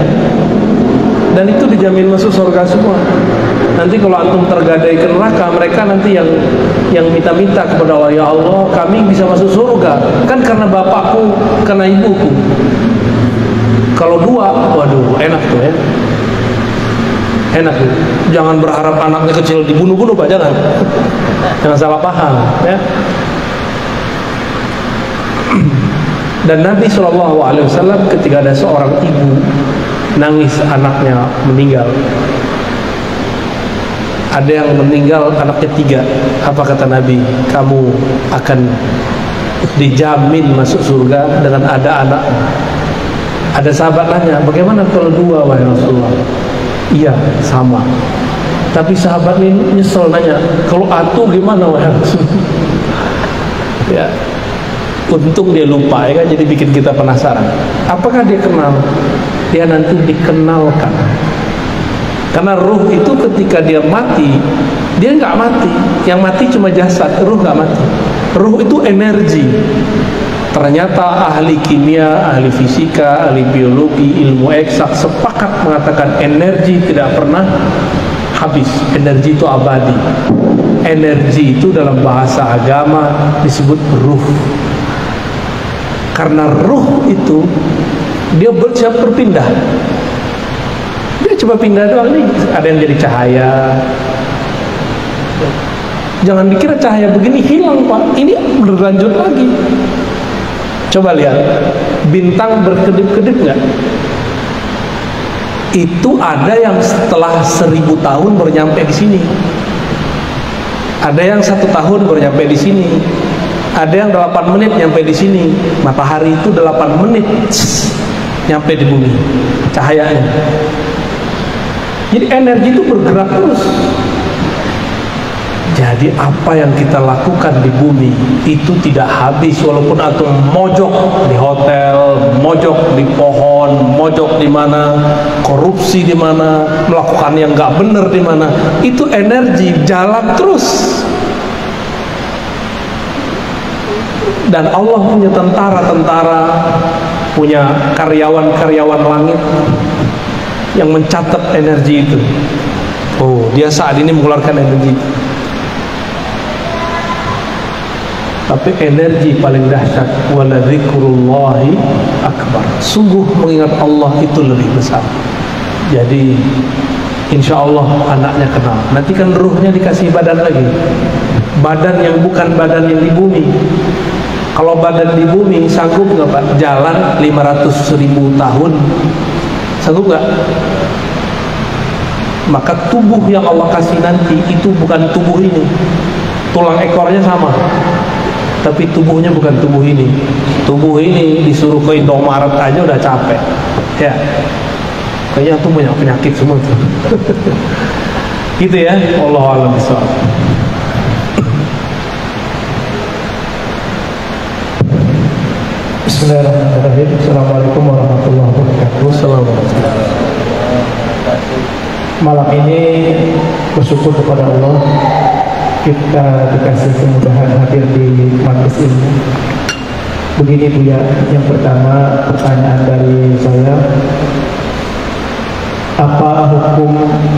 Speaker 1: dan itu dijamin masuk surga semua. Nanti kalau antum tergadai ke neraka, mereka nanti yang minta-minta kepada Allah, ya Allah kami bisa masuk surga kan karena bapakku, karena ibuku. Kalau 2, waduh enak tuh ya, enak tuh. Jangan berharap anaknya kecil dibunuh-bunuh Pak, jangan salah paham ya. Dan Nabi SAW ketika ada seorang ibu nangis anaknya meninggal, ada yang meninggal anak ketiga, apa kata Nabi? Kamu akan dijamin masuk surga dengan ada anaknya. Ada sahabat nanya, bagaimana kalau dua wahai Rasulullah? Iya, sama. Tapi sahabat ini nyesel nanya, kalau atu gimana wahai Rasulullah? Ya, untung dia lupa ya kan, jadi bikin kita penasaran. Apakah dia kenal? Dia nanti dikenalkan. Karena ruh itu ketika dia mati, dia nggak mati. Yang mati cuma jasad, ruh nggak mati. Ruh itu energi. Ternyata ahli kimia, ahli fisika, ahli biologi, ilmu eksak sepakat mengatakan energi tidak pernah habis. Energi itu abadi. Energi itu dalam bahasa agama disebut ruh. Karena ruh itu dia siap berpindah. Dia coba pindah doang nih. Ada yang jadi cahaya. Jangan dikira cahaya begini hilang Pak. Ini berlanjut lagi. Coba lihat, bintang berkedip-kedip nggak? Itu ada yang setelah 1000 tahun baru nyampe di sini. Ada yang 1 tahun baru nyampe di sini. Ada yang 8 menit nyampe di sini. Matahari itu 8 menit nyampe di bumi cahayanya. Jadi energi itu bergerak terus. Jadi apa yang kita lakukan di bumi itu tidak habis, walaupun atau mojok di hotel, mojok di pohon, mojok di mana, korupsi di mana, melakukan yang nggak benar di mana, itu energi jalan terus. Dan Allah punya tentara-tentara, punya karyawan-karyawan langit yang mencatat energi itu. Oh, dia saat ini mengeluarkan energi. Tapi energi paling dahsyat, wala dzikrullahi akbar. Sungguh mengingat Allah itu lebih besar. Jadi insya Allah anaknya kenal. Nanti kan ruhnya dikasih badan lagi. Badan yang bukan badan yang di bumi. Kalau badan di bumi sanggup nggak Pak? Jalan 500.000 tahun, sanggup nggak? Maka tubuh yang Allah kasih nanti itu bukan tubuh ini. Tulang ekornya sama, tapi tubuhnya bukan tubuh ini. Tubuh ini disuruh ke Indomaret aja udah capek. Ya, kayaknya tuh banyak penyakit semua tuh. Gitu ya. Wallahu a'lam bishawab.
Speaker 2: Bismillahirrahmanirrahim. Assalamualaikum warahmatullahi wabarakatuh.
Speaker 1: Assalamualaikum.
Speaker 2: Malam ini bersyukur kepada Allah kita dikasih kemudahan hadir di majelis ilmu. Begini Buya, yang pertama pertanyaan dari saya, apa hukum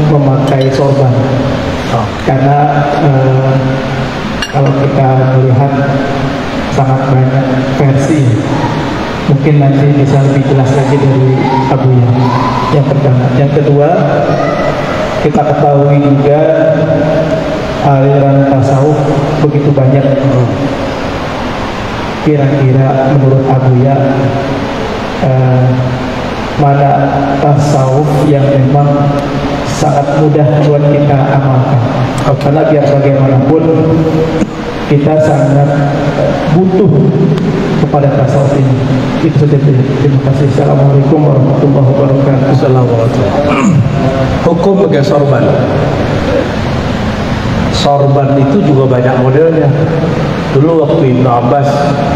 Speaker 2: memakai sorban? Karena kalau kita melihat sangat banyak versi, mungkin nanti bisa lebih jelas lagi dari Abuya. Yang pertama. Yang kedua, kita ketahui juga aliran tasawuf begitu banyak. Kira-kira menurut Abuya mana tasawuf yang memang sangat mudah buat kita amalkan? Karena biar bagaimanapun kita sangat butuh kepada tasawuf ini. Itu saja. Terima kasih. Assalamualaikum warahmatullahi wabarakatuh.
Speaker 1: Assalamualaikum. Hukum pakai sorban. Sorban itu juga banyak modelnya. Dulu waktu Ibnu Abbas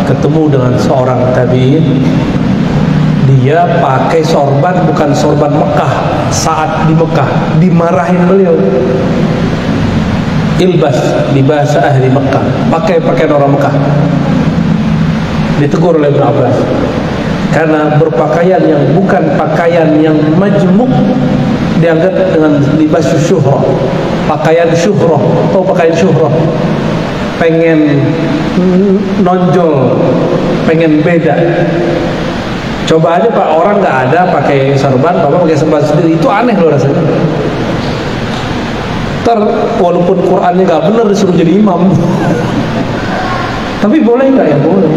Speaker 1: ketemu dengan seorang tabi'in, dia pakai sorban, bukan sorban Mekah. Saat di Mekah dimarahin beliau. Ilbas di bahasa ahli Mekah, pakai pakaian orang Mekah. Ditegur oleh Ibnu Abbas karena berpakaian yang bukan pakaian yang majmuk, dianggap dengan libas syuhrah, pakaian syuhrah. Tahu pakaian syuhrah? Pengen nonjol, pengen beda. Coba aja Pak, orang nggak ada pakai sorban, Bapak pakai sorban sendiri, itu aneh loh rasanya. Ntar walaupun Qurannya nggak benar disuruh jadi imam. Tapi boleh nggak ya? Boleh.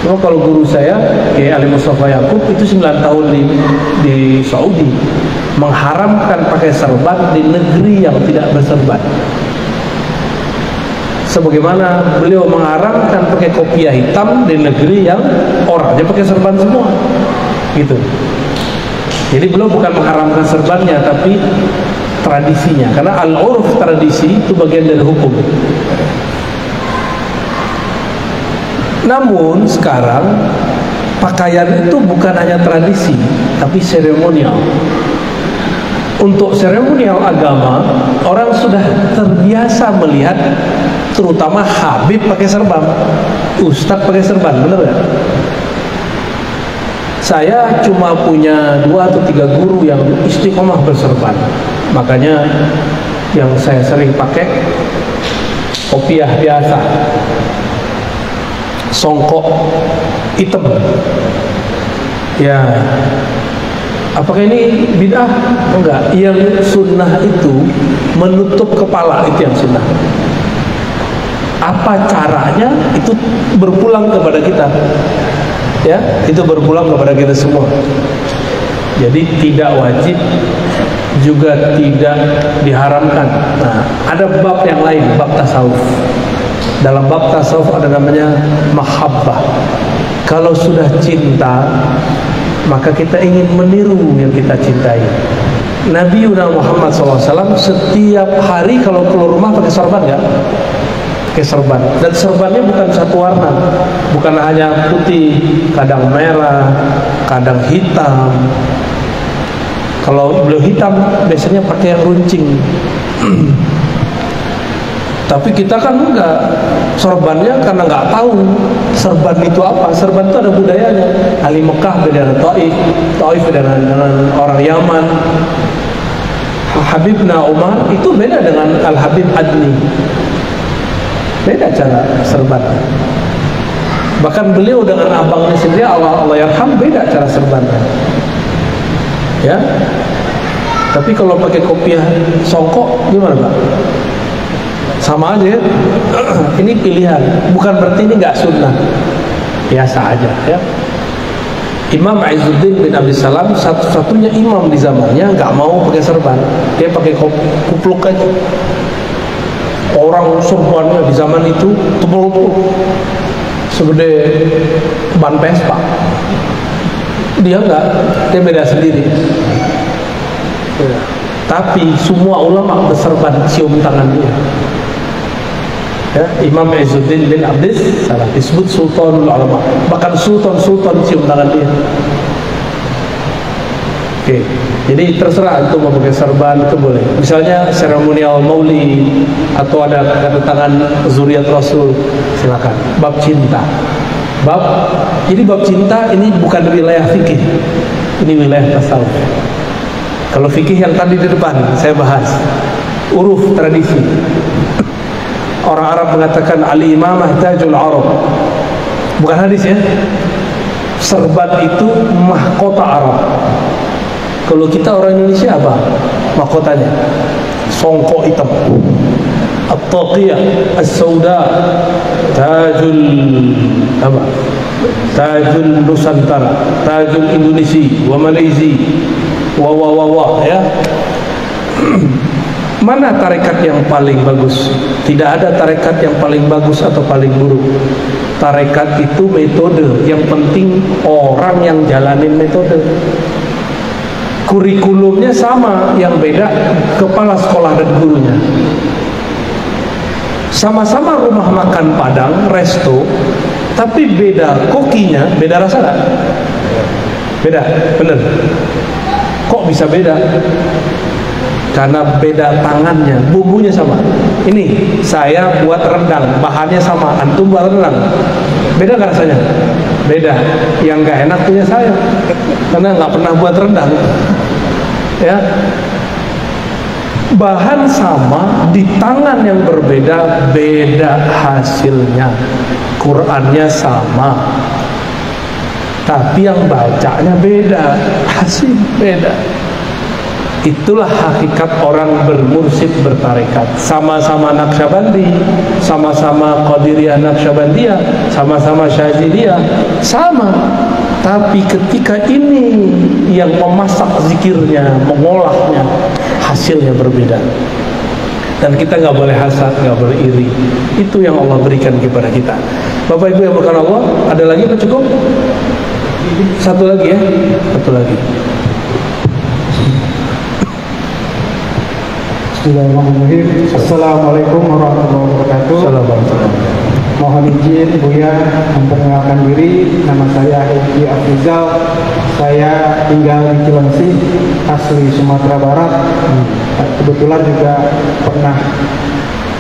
Speaker 1: Cuma kalau guru saya, Kiai Ali Mustafa Yakub itu 9 tahun di Saudi, mengharamkan pakai serban di negeri yang tidak berserban. Sebagaimana beliau mengharamkan pakai kopiah hitam di negeri yang orangnya pakai serban semua, gitu. Jadi beliau bukan mengharamkan serbannya, tapi tradisinya. Karena al-urf, tradisi itu bagian dari hukum. Namun sekarang pakaian itu bukan hanya tradisi, tapi seremonial. Untuk seremonial agama, orang sudah terbiasa melihat, terutama habib pakai serban, ustadz pakai serban, benar nggak? Saya cuma punya 2 atau 3 guru yang istiqomah berserban. Makanya yang saya sering pakai kopiah biasa, songkok hitam. Ya, apakah ini bid'ah? Enggak. Yang sunnah itu menutup kepala, itu yang sunnah. Apa caranya? Itu berpulang kepada kita. Ya, itu berpulang kepada kita semua. Jadi tidak wajib, juga tidak diharamkan. Nah, ada bab yang lain, bab tasawuf. Dalam bab tasawuf ada namanya mahabbah. Kalau sudah cinta, maka kita ingin meniru yang kita cintai. Nabi Muhammad SAW setiap hari kalau keluar rumah pakai sorban nggak? Pakai serban. Dan serbannya bukan satu warna, bukan hanya putih, kadang merah, kadang hitam. Kalau beliau hitam, biasanya pakai yang runcing. Tapi kita kan enggak, sorbannya karena nggak tahu serban itu apa. Serban itu ada budayanya. Ahli Mekah beda dengan Taif, Taif beda dengan orang Yaman. Habibna Umar itu beda dengan Al Habib Adni. Beda cara serban. Bahkan beliau dengan abangnya sendiri, Allah yarham, beda cara serbannya. Ya. Tapi kalau pakai kopiah songkok gimana, Pak? Sama aja. Ini pilihan, bukan berarti ini nggak sunnah. Biasa aja, ya. Imam Izzuddin bin Abi Salam satu-satunya imam di zamannya nggak mau pakai serban, dia pakai kupluk aja. Orang serbannya di zaman itu tebal segede ban Vespa. Dia enggak, dia beda sendiri. Ya. Tapi semua ulama berserban, cium tangan dia. Ya, Imam Izzuddin bin Abdis Salam disebut Sultanul Ulama, bahkan sultan-sultan cium tangan dia. Oke, jadi terserah untuk memakai serban itu boleh. Misalnya seremonial maulid atau ada kedatangan zuriat Rasul, silakan. Bab cinta, jadi bab cinta ini bukan wilayah fikih, ini wilayah tasawuf. Kalau fikih yang tadi di depan saya bahas, uruf tradisi. Orang Arab mengatakan al-imamah tajul Arab, bukan hadis ya. Serban itu mahkota Arab. Kalau kita orang Indonesia apa mahkotanya? Songkok hitam, at-taqiyah, as-sauda, tajul apa? Tajul Nusantara, tajul Indonesia, wa Malaysia, wa ya. Mana tarekat yang paling bagus? Tidak ada tarekat yang paling bagus atau paling buruk. Tarekat itu metode, yang penting orang yang jalanin metode. Kurikulumnya sama, yang beda kepala sekolah dan gurunya. Sama-sama rumah makan Padang, resto, tapi beda kokinya, beda rasa gak? Beda, bener. Kok bisa beda? Karena beda tangannya, bumbunya sama. Ini saya buat rendang, bahannya sama, antum buat rendang, beda gak rasanya? Beda. Yang gak enak punya saya, karena gak pernah buat rendang. Ya, bahan sama, di tangan yang berbeda, beda hasilnya. Qurannya sama, tapi yang bacanya beda, hasil beda. Itulah hakikat orang bermursyid bertarekat. Sama-sama Naqsyabandi, sama-sama Qadiriyah Naqsyabandiyah, sama-sama Syadziliyah, sama. Tapi ketika ini yang memasak zikirnya, mengolahnya, hasilnya berbeda. Dan kita nggak boleh hasad, nggak boleh iri. Itu yang Allah berikan kepada kita. Bapak Ibu yang berkahi Allah, ada lagi apa cukup? Satu lagi ya, satu lagi.
Speaker 2: Bismillahirrahmanirrahim. Assalamualaikum warahmatullahi wabarakatuh.
Speaker 1: Assalamualaikum.
Speaker 2: Mohon izin Buya memperkenalkan diri. Nama saya Hedi Afrizal. Saya tinggal di Cilengsi, asli Sumatera Barat. Kebetulan juga pernah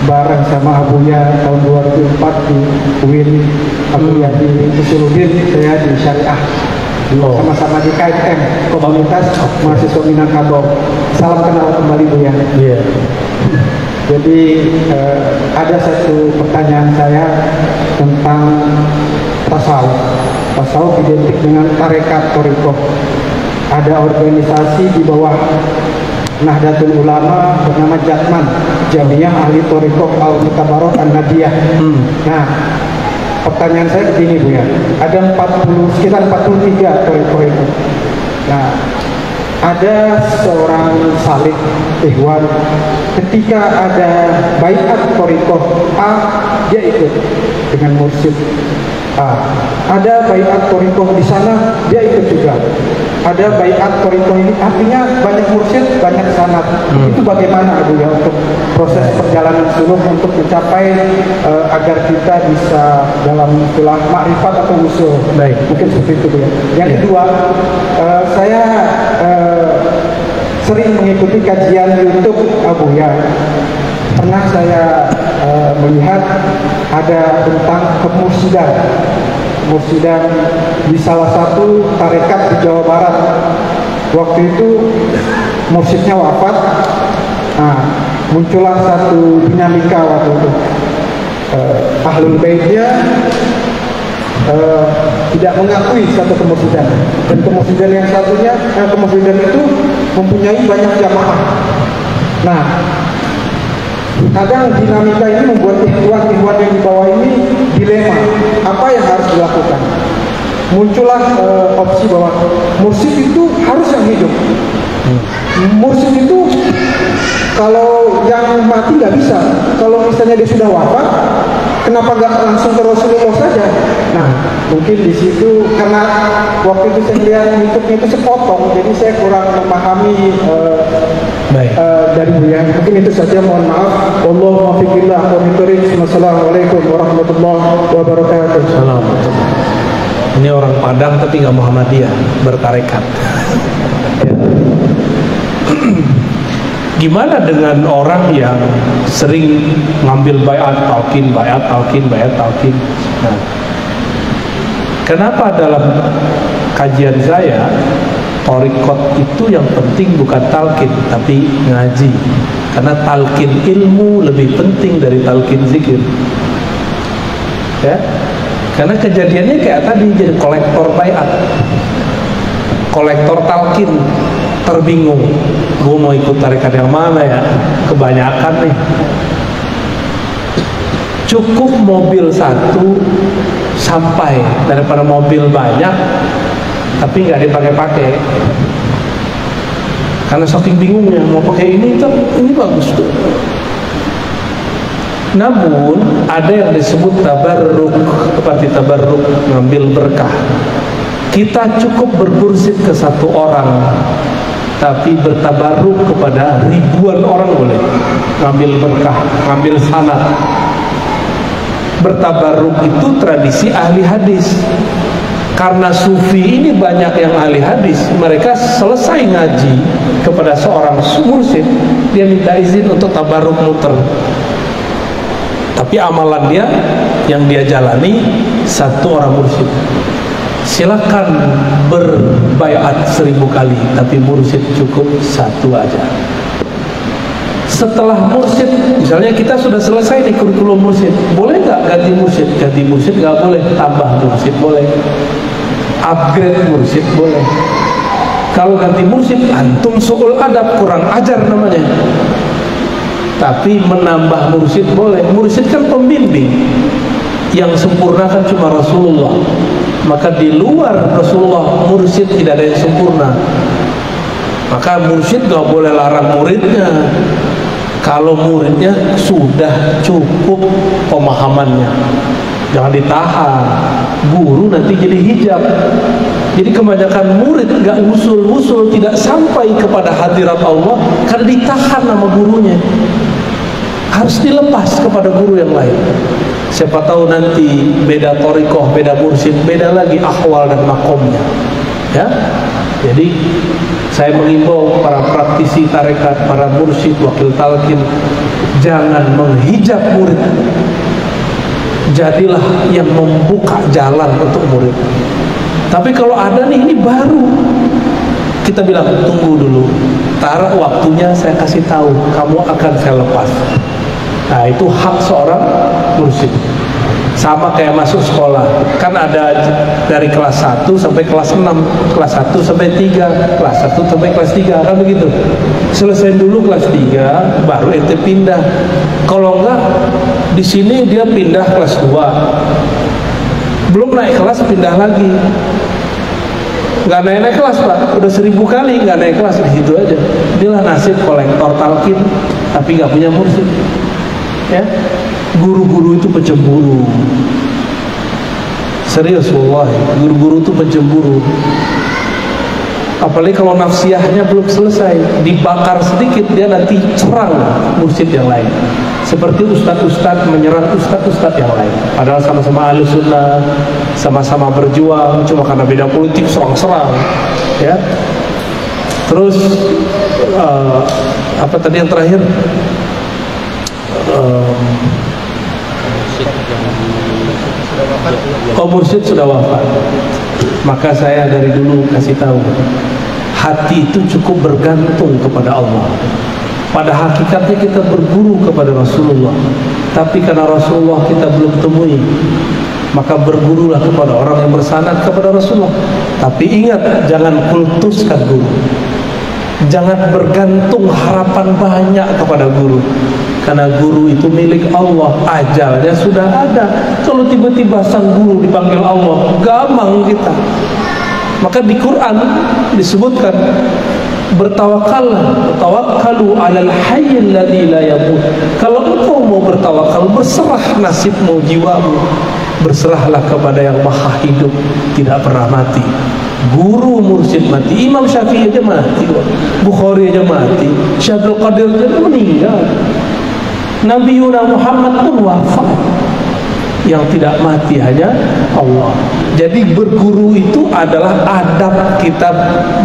Speaker 2: bareng sama Abuya tahun 2004 di UIN. Abuya di Usuludin, saya di Syariah. Sama-sama di KMM, Komunitas Mahasiswa Minangkabau. Salam kenal kembali Buya.
Speaker 1: Iya.
Speaker 2: Jadi ada satu pertanyaan saya tentang tasawuf. Tasawuf identik dengan tarekat Thariqah. Ada organisasi di bawah Nahdlatul Ulama bernama Jatman, Jamiyah Ahli Thariqah Al-Mutabarak An-Nadiyah. Nah, pertanyaan saya begini Bu ya. Ada sekitar 43 Thariqah itu. Nah, ada seorang salik ikhwan, ketika ada baiat Thariqah A, dia ikut dengan mursyid A. Ada baiat Thariqah di sana, dia ikut juga. Ada baiat Thariqah ini, artinya banyak mursyid, banyak sanad. Itu bagaimana Bu ya untuk proses perjalanan suluk untuk mencapai agar kita bisa dalam istilah makrifat atau usul.
Speaker 1: Baik.
Speaker 2: Mungkin seperti itu Bu ya. Yang kedua, saya sering mengikuti kajian YouTube Abuya. Pernah saya melihat ada tentang kemursidan di salah satu tarekat di Jawa Barat. Waktu itu mursyidnya wafat. Nah, muncullah satu dinamika waktu itu. Ahlul Baitnya tidak mengakui satu kemursidan, dan kemursidan yang satunya, kemursidan itu mempunyai banyak jamaah. Nah, kadang dinamika ini membuat ikhwan yang di bawah ini dilema, apa yang harus dilakukan. Muncullah opsi bahwa mursyid itu harus yang hidup. Mursyid itu kalau yang mati nggak bisa. Kalau misalnya dia sudah wafat, kenapa nggak langsung ke Rasulullah saja? Nah, mungkin di situ karena waktu itu saya lihat YouTube-nya itu sepotong, jadi saya kurang memahami dari Buya. Mungkin itu saja, mohon maaf. Wallahu muwaffiq ila aqwamit thoriq. Wassalamualaikum warahmatullahi wabarakatuh.
Speaker 1: Assalamualaikum. Ini orang Padang tapi nggak Muhammadiyah, bertarekat. Gimana dengan orang yang sering ngambil bayat talqin? Nah, kenapa dalam kajian saya thariqat itu yang penting bukan talqin tapi ngaji? Karena talqin ilmu lebih penting dari talqin zikir. Ya, karena kejadiannya kayak tadi, jadi kolektor bayat, kolektor talqin. Terbingung, gue mau ikut tarekat yang mana ya? Kebanyakan nih. Cukup mobil satu sampai daripada mobil banyak tapi nggak dipakai-pakai. Karena saking bingungnya mau pakai ini bagus tuh. Namun ada yang disebut tabarruk, seperti tabarruk ngambil berkah. Kita cukup bermursyid ke satu orang, tapi bertabarruk kepada ribuan orang boleh. Ngambil berkah, ngambil sanad. Bertabarruk itu tradisi ahli hadis. Karena sufi ini banyak yang ahli hadis, mereka selesai ngaji kepada seorang mursyid, dia minta izin untuk tabarruk muter. Tapi amalan dia yang dia jalani satu orang mursyid. Silakan berbaiat 1000 kali, tapi mursyid cukup satu aja. Setelah mursyid, misalnya kita sudah selesai di kurikulum mursyid, boleh nggak ganti mursyid? Ganti mursyid nggak boleh, tambah mursyid boleh, upgrade mursyid boleh. Kalau ganti mursyid, antum su'ul adab, kurang ajar namanya. Tapi menambah mursyid boleh. Mursyid kan pembimbing, yang sempurna kan cuma Rasulullah. Maka di luar Rasulullah, mursyid tidak ada yang sempurna. Maka mursyid gak boleh larang muridnya. Kalau muridnya sudah cukup pemahamannya, jangan ditahan. Guru nanti jadi hijab. Jadi kebanyakan murid nggak usul-usul, tidak sampai kepada hadirat Allah karena ditahan sama gurunya. Harus dilepas kepada guru yang lain. Siapa tahu nanti beda thariqah, beda mursyid, beda lagi ahwal dan makomnya. Ya, jadi saya mengimbau para praktisi tarekat, para mursyid, wakil talqin, jangan menghijab murid. Jadilah yang membuka jalan untuk murid. Tapi kalau ada nih, ini baru, kita bilang tunggu dulu, taruh waktunya, saya kasih tahu, kamu akan saya lepas. Nah, itu hak seorang mursyid. Sama kayak masuk sekolah, kan ada dari kelas 1 sampai kelas 6, kelas 1 sampai 3, kelas 1 sampai kelas 3, kan begitu. Selesai dulu kelas 3, baru ente pindah. Kalau enggak, di sini dia pindah kelas 2, belum naik kelas pindah lagi. Nggak naik kelas Pak, udah 1000 kali nggak naik kelas, di situ aja. Inilah nasib kolektor talqin tapi nggak punya mursyid. Ya, guru-guru itu pencemburu. Serius wallahi, guru-guru itu pencemburu. Apalagi kalau nafsiyahnya belum selesai, dibakar sedikit dia nanti serang mursyid yang lain. Seperti ustadz-ustadz menyerang ustadz-ustadz yang lain. Padahal sama-sama ahlu sunnah, sama-sama berjuang, cuma karena beda politik serang-serang. Ya. Terus apa tadi yang terakhir? Mursyid sudah wafat. Maka saya dari dulu kasih tahu, hati itu cukup bergantung kepada Allah. Pada hakikatnya kita berguru kepada Rasulullah, tapi karena Rasulullah kita belum temui, maka bergurulah kepada orang yang bersanad kepada Rasulullah. Tapi ingat, jangan kultuskan guru. Jangan bergantung harapan banyak kepada guru, karena guru itu milik Allah, ajalnya sudah ada. Kalau tiba-tiba sang guru dipanggil Allah, gampang kita. Maka di Quran disebutkan, bertawakkalu 'alal hayyil ladzi la yamut. Kalau engkau mau bertawakal, berserah nasibmu, jiwamu, berserahlah kepada yang maha hidup, tidak pernah mati. Guru mursyid mati, Imam Syafi'i aja mati, Bukhari aja mati, Syaikhul Qadir aja meninggal, Nabi Muhammad pun wafat. Yang tidak mati hanya Allah. Jadi berguru itu adalah adab kita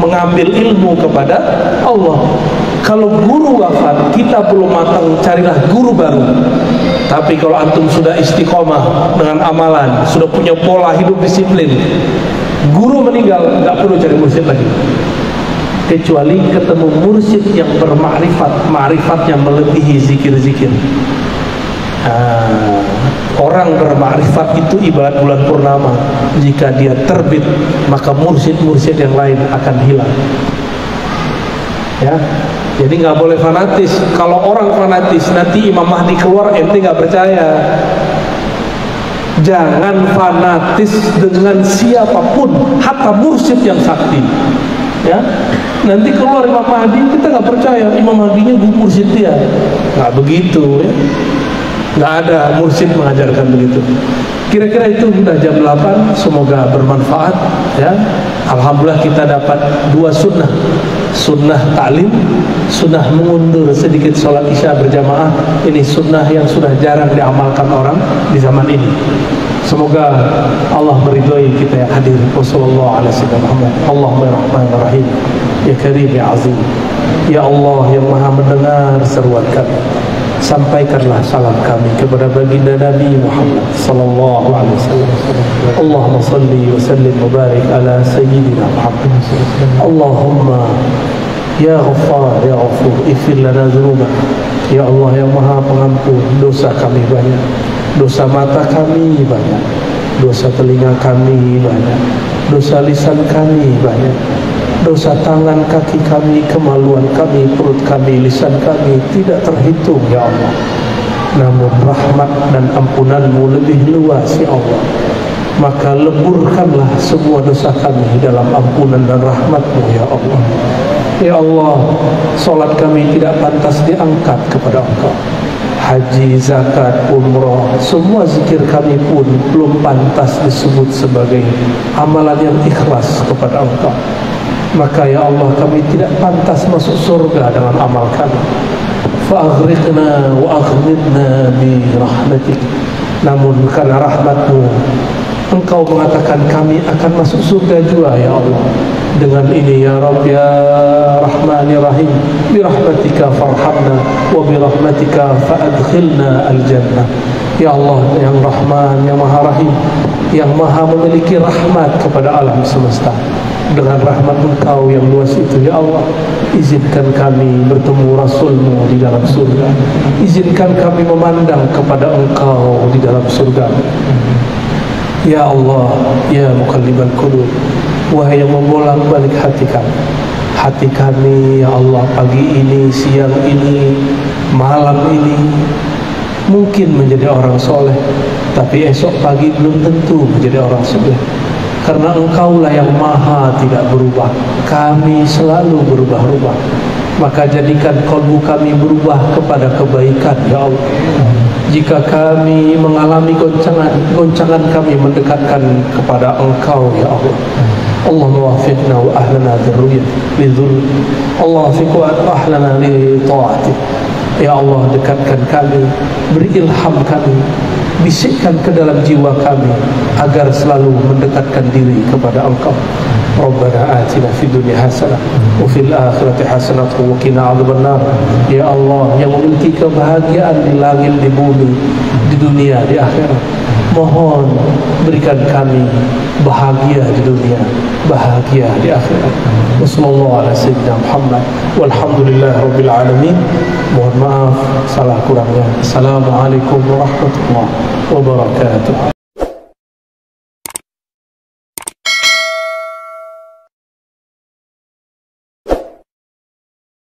Speaker 1: mengambil ilmu kepada Allah. Kalau guru wafat, kita belum matang, carilah guru baru. Tapi kalau antum sudah istiqomah dengan amalan, sudah punya pola hidup disiplin, guru meninggal, nggak perlu cari mursyid lagi. Kecuali ketemu mursyid yang bermakrifat, makrifatnya melebihi zikir-zikir. Orang bermakrifat itu ibarat bulan purnama. Jika dia terbit, maka mursyid-mursyid yang lain akan hilang. Ya, jadi nggak boleh fanatis. Kalau orang fanatis, nanti Imam Mahdi keluar, ente nggak percaya. Jangan fanatis dengan siapapun, hatta mursyid yang sakti. Ya, nanti keluar Imam Mahdi, kita nggak percaya Imam Mahdinya mursyid dia. Nggak begitu, ya. Nggak ada mursyid mengajarkan begitu. Kira-kira itu sudah jam 8. Semoga bermanfaat, ya. Alhamdulillah kita dapat 2 sunnah, sunnah ta'lim, sunnah mengundur sedikit sholat isya berjamaah. Ini sunnah yang sudah jarang diamalkan orang di zaman ini. Semoga Allah meridhoi kita yang hadir. Wassalamualaikum warahmatullahi ya karim ya azim. Ya Allah yang maha mendengar seruan kami, sampaikanlah salam kami kepada baginda Nabi Muhammad sallallahu alaihi wasallam. Allahumma salli wa sallim wa barik ala sayyidina Muhammad. Allahumma ya Ghaffar ya Ghafur ighfir lana dzunubana. Ya Allah yang maha pengampun, dosa kami banyak, dosa mata kami banyak, dosa telinga kami banyak, dosa lisan kami banyak, dosa tangan kaki kami, kemaluan kami, perut kami, lisan kami tidak terhitung ya Allah. Namun rahmat dan ampunanmu lebih luas ya Allah. Maka leburkanlah semua dosa kami dalam ampunan dan rahmatmu ya Allah. Ya Allah, solat kami tidak pantas diangkat kepada Engkau. Haji, zakat, umrah, semua zikir kami pun belum pantas disebut sebagai amalan yang ikhlas kepada Engkau. Maka ya Allah, kami tidak pantas masuk surga dengan amal kami. Fa'aghriqna wa aghnidna bi rahmatik. Namun karena rahmat-Mu, Engkau mengatakan kami akan masuk surga juga ya Allah. Dengan ini ya Rabb ya Rahmanir Rahim, bi rahmatika farhamna wa bi rahmatika fa'adkhilna al-jannah. Ya Allah yang Rahman, yang Maha Rahim, yang Maha memiliki rahmat kepada alam semesta. Dengan rahmat Engkau yang luas itu ya Allah, izinkan kami bertemu Rasul-Mu di dalam surga. Izinkan kami memandang kepada Engkau di dalam surga. Ya Allah, ya muqallibal qulub, wahai yang membolak-balik hati kami. Hati kami ya Allah, pagi ini, siang ini, malam ini mungkin menjadi orang soleh, tapi esok pagi belum tentu menjadi orang soleh. Karena Engkaulah yang maha tidak berubah, kami selalu berubah-ubah. Maka jadikan kalbu kami berubah kepada kebaikan ya Allah. Jika kami mengalami goncangan kami mendekatkan kepada Engkau ya Allah. Allahumma wafiqna wa ahlana dzurriyyah lidzul. Allah wafiq wa ahlana li ta'atik. Ya Allah, dekatkan kami, beri ilham kami, bisikkan ke dalam jiwa kami agar selalu mendekatkan diri kepada Engkau. Rabbana atina fid dunya hasanah wa fil akhirati hasanah wa qina adzabannar. Ya Allah yang memiliki kebahagiaan di langit di bumi, di dunia di akhirat, mohon berikan kami bahagia di dunia, bahagia di akhirat. Wassallallahu ala sayyidina Muhammad walhamdulillah rabbil alamin. Mohon maaf salah kurangnya. Assalamualaikum warahmatullahi wabarakatuh.